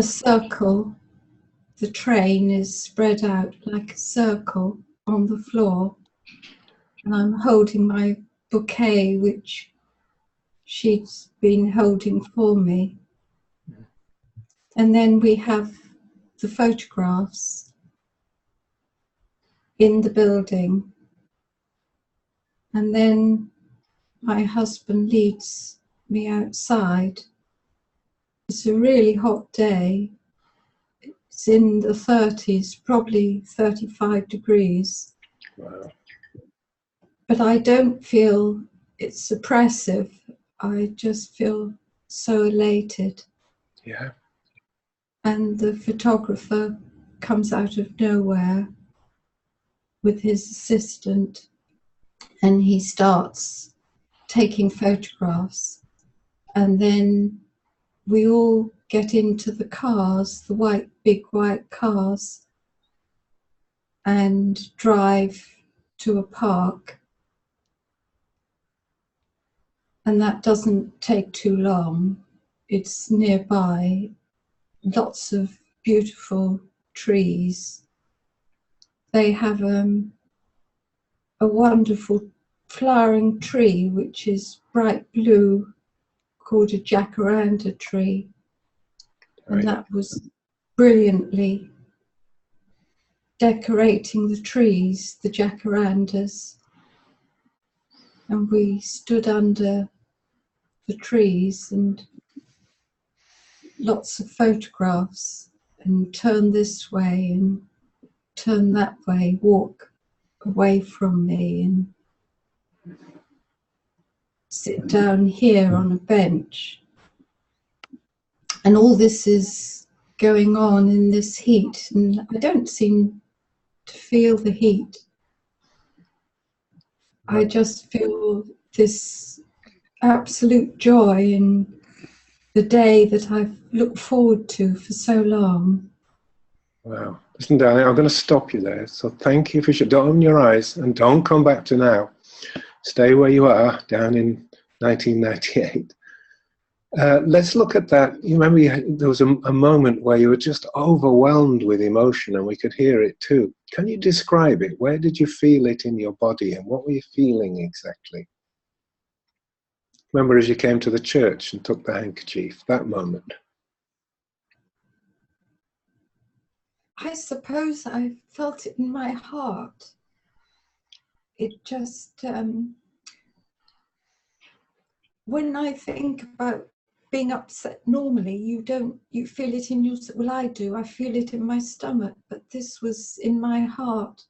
circle. The train is spread out like a circle. on the floor, and I'm holding my bouquet, which she's been holding for me. And then we have the photographs in the building. And then my husband leads me outside. It's a really hot day. It's in the 30s, probably 35 degrees. Wow. But I don't feel it's oppressive. I just feel so elated. Yeah. And the photographer comes out of nowhere with his assistant, and he starts taking photographs. And then we all get into the cars, the big white cars, and drive to a park. And that doesn't take too long. It's nearby, lots of beautiful trees. They have a wonderful flowering tree which is bright blue, called a jacaranda tree. And Right. that was brilliantly decorating the trees, the jacarandas. And we stood under the trees and lots of photographs, and turn this way and turn that way, walk away from me and sit down here on a bench. And all this is going on in this heat, and I don't seem to feel the heat. I just feel this absolute joy in the day that I've looked forward to for so long. Wow. Listen, darling, I'm going to stop you there. So thank you for sure. Don't open your eyes and don't come back to now. Stay where you are, down in 1998. Let's look at that. You remember there was a moment where you were just overwhelmed with emotion, and we could hear it too. Can you describe it? Where did you feel it in your body, and what were you feeling exactly? Remember as you came to the church and took the handkerchief, that moment. I suppose I felt it in my heart. It just, when I think about being upset normally, you feel it in your, well, I do, I feel it in my stomach, but this was in my heart.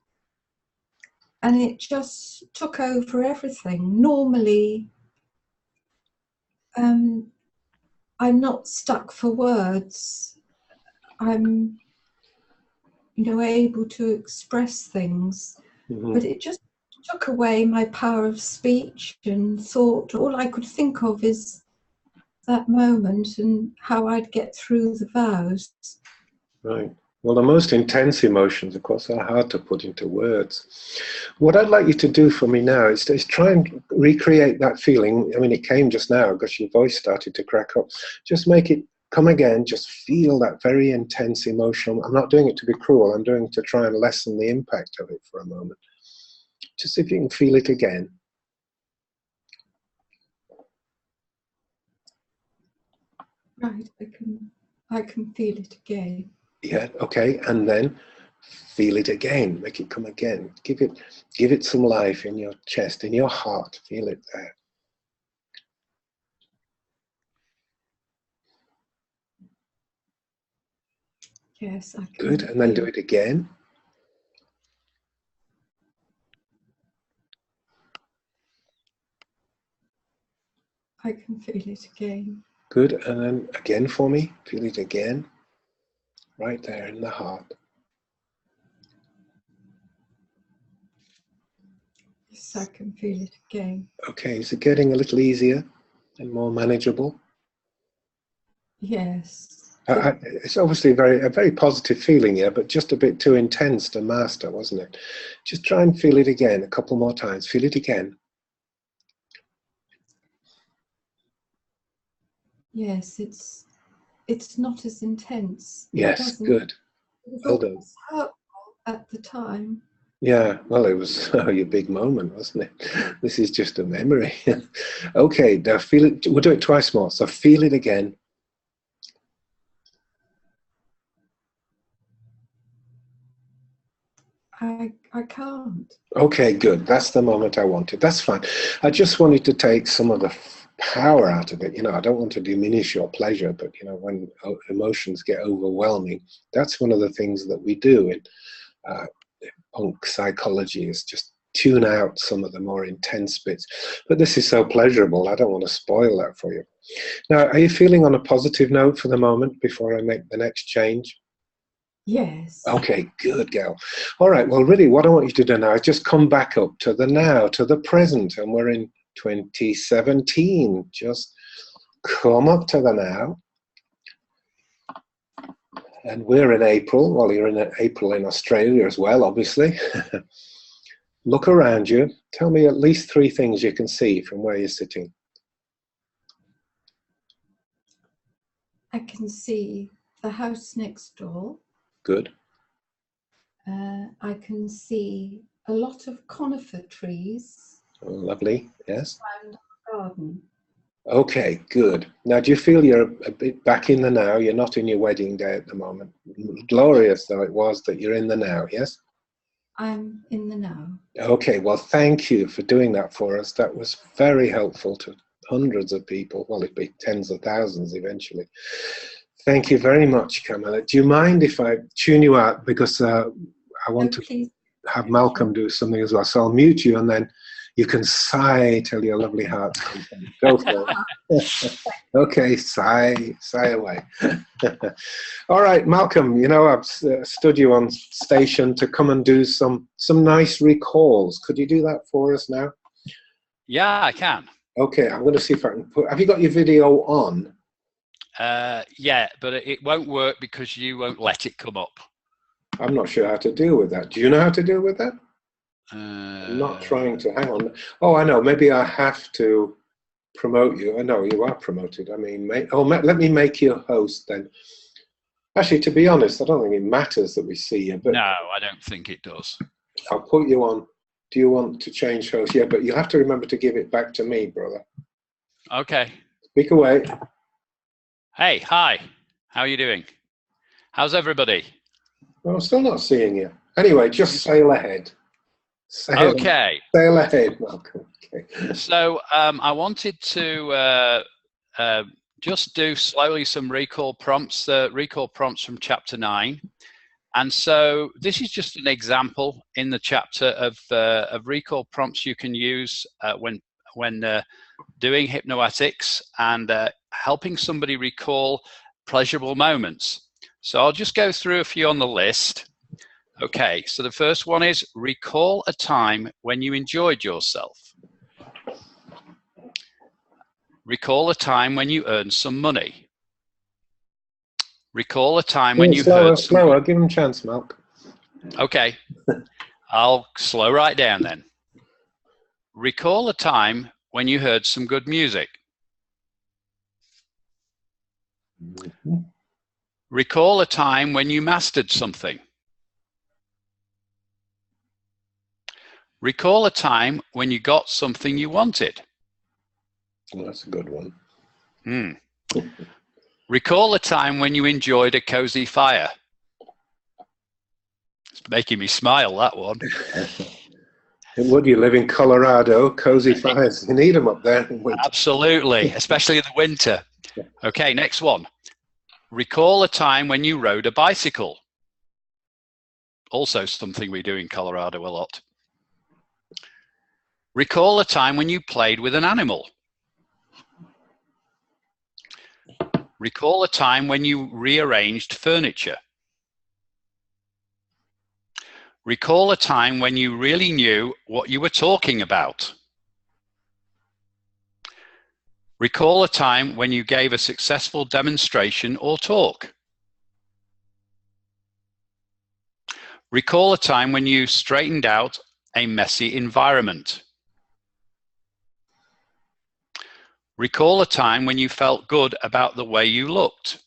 And it just took over everything. Normally, I'm not stuck for words. I'm, able to express things, but it just took away my power of speech and thought. All I could think of is that moment and how I'd get through the vows. Right. Well, the most intense emotions, of course, are hard to put into words. What I'd like you to do for me now is try and recreate that feeling. I mean, it came just now because your voice started to crack up. Just make it come again. Just feel that very intense emotion. I'm not doing it to be cruel. I'm doing it to try and lessen the impact of it for a moment. Just if you can feel it again. Right, I can feel it again. Yeah, okay, and then feel it again. Make it come again. Give it some life in your chest, in your heart. Feel it there. Yes, I can. Good, and then do it again. I can feel it again. Good, and then again for me. Feel it again. Right there in the heart. Yes, I can feel it again. Okay, is it getting a little easier and more manageable? Yes. It's obviously a very positive feeling, yeah, but just a bit too intense to master, wasn't it? Just try and feel it again a couple more times. Feel it again. Yes, it's not as intense. Yes, good. It was Well done. almost hurtful at the time. Yeah, well, it was your big moment, wasn't it? This is just a memory. Okay, now feel it. We'll do it twice more. So feel it again. I can't. Okay, good. That's the moment I wanted. That's fine. I just wanted to take some of the power out of it. You know, I don't want to diminish your pleasure, but you know, when emotions get overwhelming, that's one of the things that we do in uh, punk psychology, is just tune out some of the more intense bits. But this is so pleasurable, I don't want to spoil that for you. Now, are you feeling on a positive note for the moment before I make the next change? Yes. Okay, good girl. All right, well, really, what I want you to do now is just come back up to the now, to the present, and we're in 2017. Just come up to the now. And we're in April. Well, you're in April in Australia as well, obviously. Look around you. Tell me at least 3 things you can see from where you're sitting. I can see the house next door. Good. I can see a lot of conifer trees. Oh, lovely. Yes. Around the garden. Okay, good. Now, do you feel you're a bit back in the now? You're not in your wedding day at the moment. Glorious though it was that you're in the now, yes? I'm in the now. Okay, well, thank you for doing that for us. That was very helpful to hundreds of people. Well, it'd be tens of thousands eventually. Thank you very much, Carmela. Do you mind if I tune you out? Because I want to have Malcolm do something as well. So I'll mute you and then you can sigh till your lovely heart's content. Go for it. Okay, sigh away. All right, Malcolm, you know, I've stood you on station to come and do some nice recalls. Could you do that for us now? Yeah, I can. Okay, I'm going to see if I can put... Have you got your video on? Yeah, but it won't work because you won't let it come up. I'm not sure how to deal with that. Do you know how to deal with that? I'm not trying to. Hang on. Oh, I know. Maybe I have to promote you. I know you are promoted. I mean, let me make you a host then. Actually, to be honest, I don't think it matters that we see you. But no, I don't think it does. I'll put you on. Do you want to change host? Yeah, but you have to remember to give it back to me, brother. Okay. Speak away. Hey, hi. How are you doing? How's everybody? Well, I'm still not seeing you. Anyway, just sail ahead. Sail ahead, Malcolm. Okay. So I wanted to just do slowly some recall prompts from chapter 9. And so this is just an example in the chapter of recall prompts you can use when doing hypnoetics and helping somebody recall pleasurable moments. So I'll just go through a few on the list. Okay, so the first one is recall a time when you enjoyed yourself. Recall a time when you earned some money. Recall a time when you heard... Slower, give him a chance, Malk. Okay, I'll slow right down then. Recall a time when you heard some good music. Mm-hmm. Recall a time when you mastered something. Recall a time when you got something you wanted. Well, that's a good one. Recall a time when you enjoyed a cozy fire. It's making me smile, that one. Would you live in Colorado? Cozy fires, you need them up there in winter. Absolutely, especially in the winter. Okay, next one. Recall a time when you rode a bicycle. Also something we do in Colorado a lot. Recall a time when you played with an animal. Recall a time when you rearranged furniture. Recall a time when you really knew what you were talking about. Recall a time when you gave a successful demonstration or talk. Recall a time when you straightened out a messy environment. Recall a time when you felt good about the way you looked.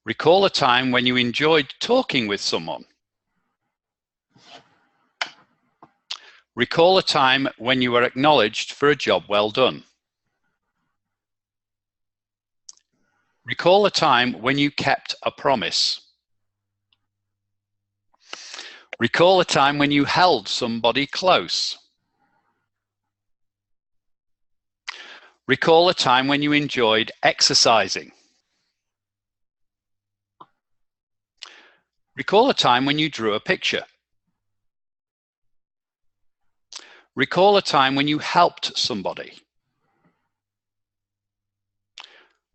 Recall a time when you enjoyed talking with someone. Recall a time when you were acknowledged for a job well done. Recall a time when you kept a promise. Recall a time when you held somebody close. Recall a time when you enjoyed exercising. Recall a time when you drew a picture. Recall a time when you helped somebody.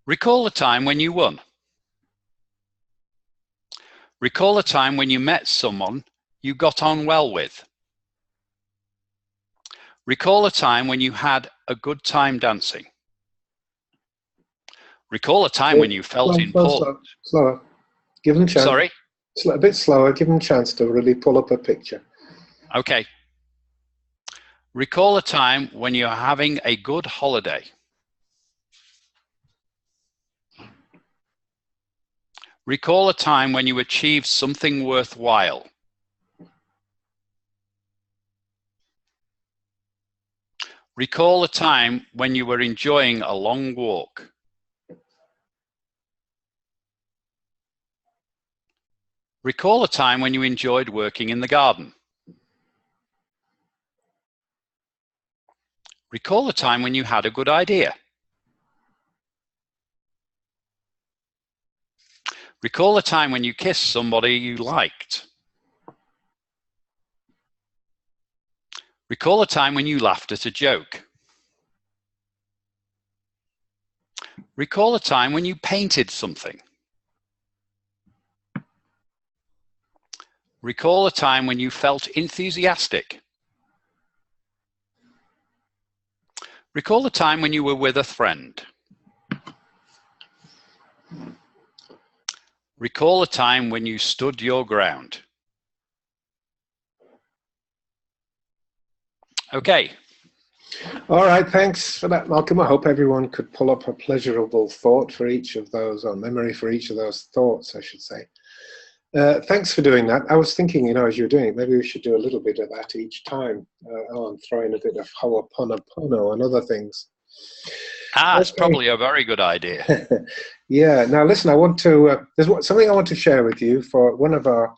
Recall a time when you won. Recall a time when you met someone you got on well with. Recall a time when you had a good time dancing. Recall a time when you felt important. Slower. Give them a chance. Sorry? A bit slower. Give them a chance to really pull up a picture. Okay. Recall a time when you're having a good holiday. Recall a time when you achieved something worthwhile. Recall a time when you were enjoying a long walk. Recall a time when you enjoyed working in the garden. Recall a time when you had a good idea. Recall a time when you kissed somebody you liked. Recall a time when you laughed at a joke. Recall a time when you painted something. Recall a time when you felt enthusiastic. Recall a time when you were with a friend. Recall a time when you stood your ground. Okay. All right, thanks for that, Malcolm. I hope everyone could pull up a pleasurable thought for each of those, or memory for each of those thoughts, I should say. Thanks for doing that. I was thinking, as you were doing it, maybe we should do a little bit of that each time. I'm throwing a bit of Ho'oponopono and other things. It's probably a very good idea. Yeah. Now, listen, I want to, there's something I want to share with you for one of our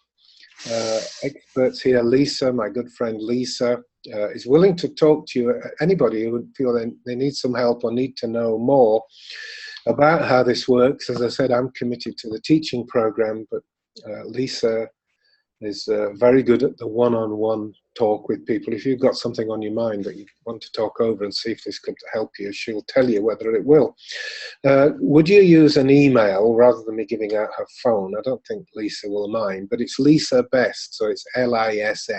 experts here, Lisa, my good friend Lisa, is willing to talk to you, anybody who would feel they need some help or need to know more about how this works. As I said, I'm committed to the teaching program, but Lisa is very good at the one-on-one talk with people. If you've got something on your mind that you want to talk over and see if this could help you, she'll tell you whether it will. Would you use an email rather than me giving out her phone? I don't think Lisa will mind, but it's Lisa Best, so it's Lisabest.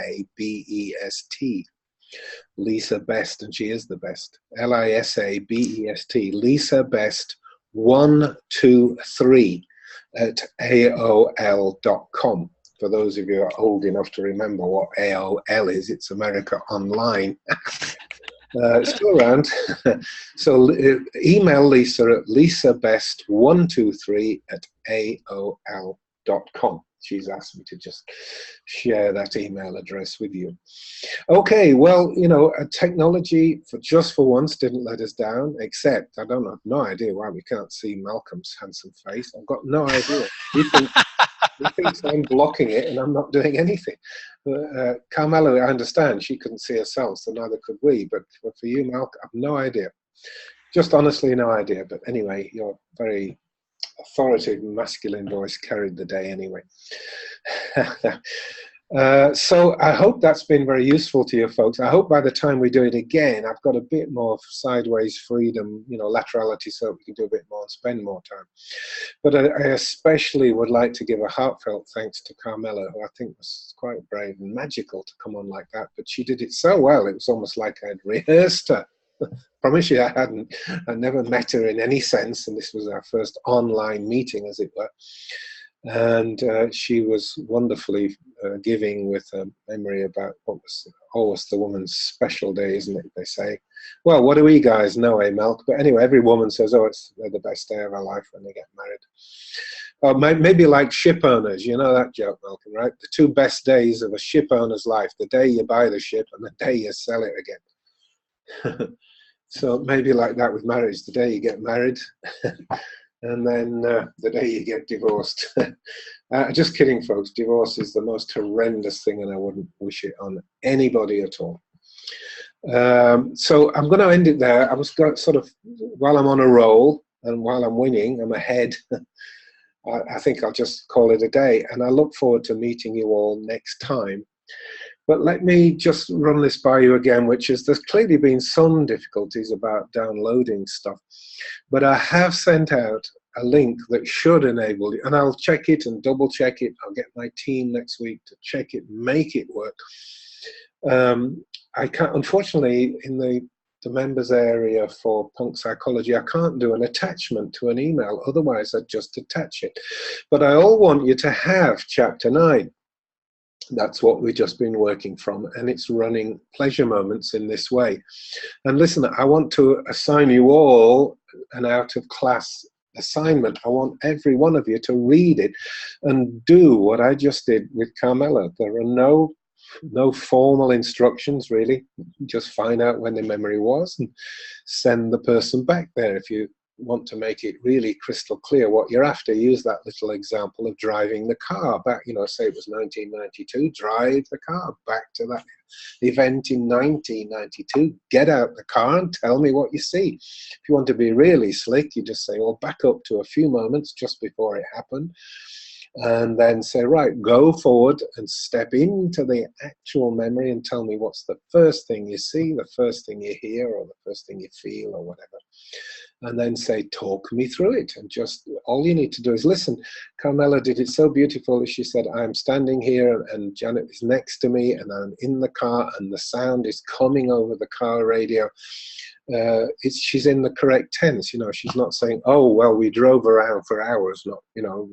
Lisa Best, and she is the best. Lisabest. Lisa Best 123 at AOL.com. For those of you who are old enough to remember what AOL is, it's America Online. Still around. So email Lisa at lisabest123 at AOL.com. She's asked me to just share that email address with you. Okay, well, technology just for once didn't let us down, except I have no idea why we can't see Malcolm's handsome face. I've got no idea. He thinks I'm blocking it and I'm not doing anything. Carmela, I understand, she couldn't see herself, so neither could we. But for you, Malcolm, I have no idea. Just honestly, no idea. But anyway, your very authoritative masculine voice carried the day anyway. So I hope that's been very useful to you folks. I hope by the time we do it again, I've got a bit more sideways freedom, laterality, so we can do a bit more and spend more time. But I especially would like to give a heartfelt thanks to Carmela, who I think was quite brave and magical to come on like that. But she did it so well, it was almost like I'd rehearsed her. Promise you I hadn't. I never met her in any sense, and this was our first online meeting, as it were. And she was wonderfully giving with a memory about what was always the woman's special day, isn't it? They say. Well, what do we guys know, eh, Milk? But anyway, every woman says, oh, it's the best day of her life when they get married. Or maybe like ship owners, you know that joke, Malcolm, right? The two best days of a ship owner's life, the day you buy the ship and the day you sell it again. So maybe like that with marriage, the day you get married and then the day you get divorced. Just kidding, folks. Divorce is the most horrendous thing and I wouldn't wish it on anybody at all. So I'm going to end it there. I was going to sort of, while I'm on a roll and while I'm winning, I'm ahead. I think I'll just call it a day, and I look forward to meeting you all next time. But let me just run this by you again, which is there's clearly been some difficulties about downloading stuff, but I have sent out a link that should enable you, and I'll check it and double check it. I'll get my team next week to check it, make it work. I can't, unfortunately, in the members area for punk psychology, I can't do an attachment to an email, otherwise I'd just attach it. But I all want you to have chapter 9. That's what we've just been working from, and it's running pleasure moments in this way. And listen, I want to assign you all an out of class assignment. I want every one of you to read it and do what I just did with Carmela. There are no formal instructions, really. Just find out when the memory was and send the person back there. If you want to make it really crystal clear what you're after, use that little example of driving the car back, you know, say it was 1992, drive the car back to that event in 1992, get out the car and tell me what you see. If you want to be really slick, you just say, well, back up to a few moments just before it happened, and then say, right, go forward and step into the actual memory and tell me what's the first thing you see, the first thing you hear, or the first thing you feel, or whatever. And then say, talk me through it. And just, all you need to do is listen. Carmela did it so beautifully. She said, I'm standing here and Janet is next to me and I'm in the car and the sound is coming over the car radio. She's in the correct tense, you know. She's not saying, oh, well, we drove around for hours, not, you know,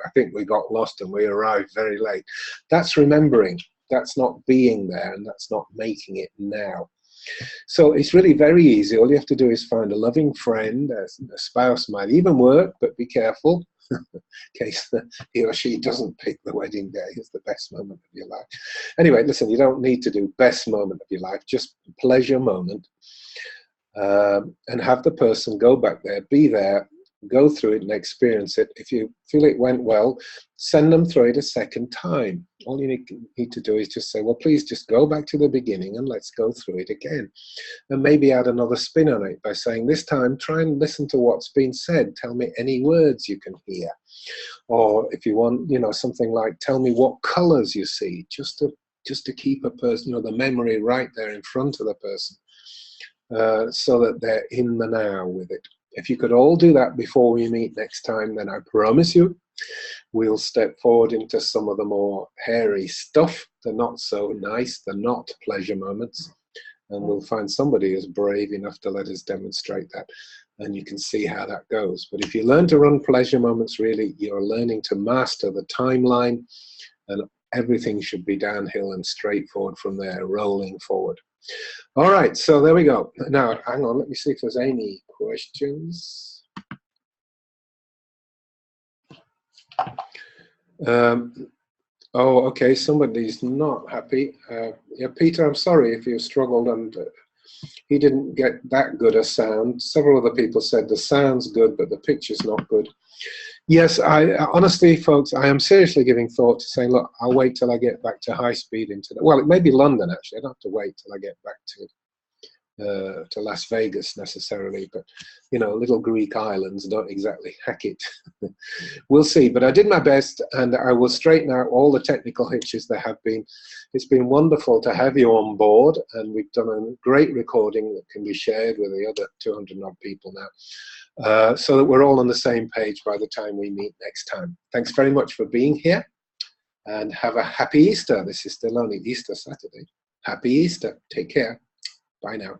I think we got lost and we arrived very late. That's remembering. That's not being there, and that's not making it now. So it's really very easy. All you have to do is find a loving friend. A spouse might even work, but be careful in case he or she doesn't pick the wedding day as the best moment of your life. Anyway, listen, you don't need to do best moment of your life, just pleasure moment. And have the person go back there, be there, go through it and experience it. If you feel it went well, send them through it a second time. All you need to do is just say, well, please just go back to the beginning and let's go through it again. And maybe add another spin on it by saying, this time, try and listen to what's been said. Tell me any words you can hear. Or if you want, you know, something like, tell me what colors you see, just to keep a person, you know, the memory right there in front of the person. So that they're in the now with it. If you could all do that before we meet next time, then I promise you we'll step forward into some of the more hairy stuff, the not so nice, the not pleasure moments, and we'll find somebody who's brave enough to let us demonstrate that, and you can see how that goes. But if you learn to run pleasure moments, really, you're learning to master the timeline, and everything should be downhill and straightforward from there, rolling forward. All right, so there we go. Now, hang on, let me see if there's any questions. Oh, okay, somebody's not happy. Yeah, Peter, I'm sorry if you struggled and he didn't get that good a sound. Several other people said the sound's good, but the picture's not good. Yes, honestly, folks, I am seriously giving thought to saying, look, I'll wait till I get back to high speed internet. Well, it may be London, actually. I don't have to wait till I get back to Las Vegas necessarily, but, you know, little Greek islands don't exactly hack it. We'll see, but I did my best, and I will straighten out all the technical hitches there have been. It's been wonderful to have you on board, and we've done a great recording that can be shared with the other 200 odd people now. So that we're all on the same page by the time we meet next time. Thanks very much for being here, and have a happy Easter. This is still only Easter Saturday. Happy Easter. Take care. Bye now.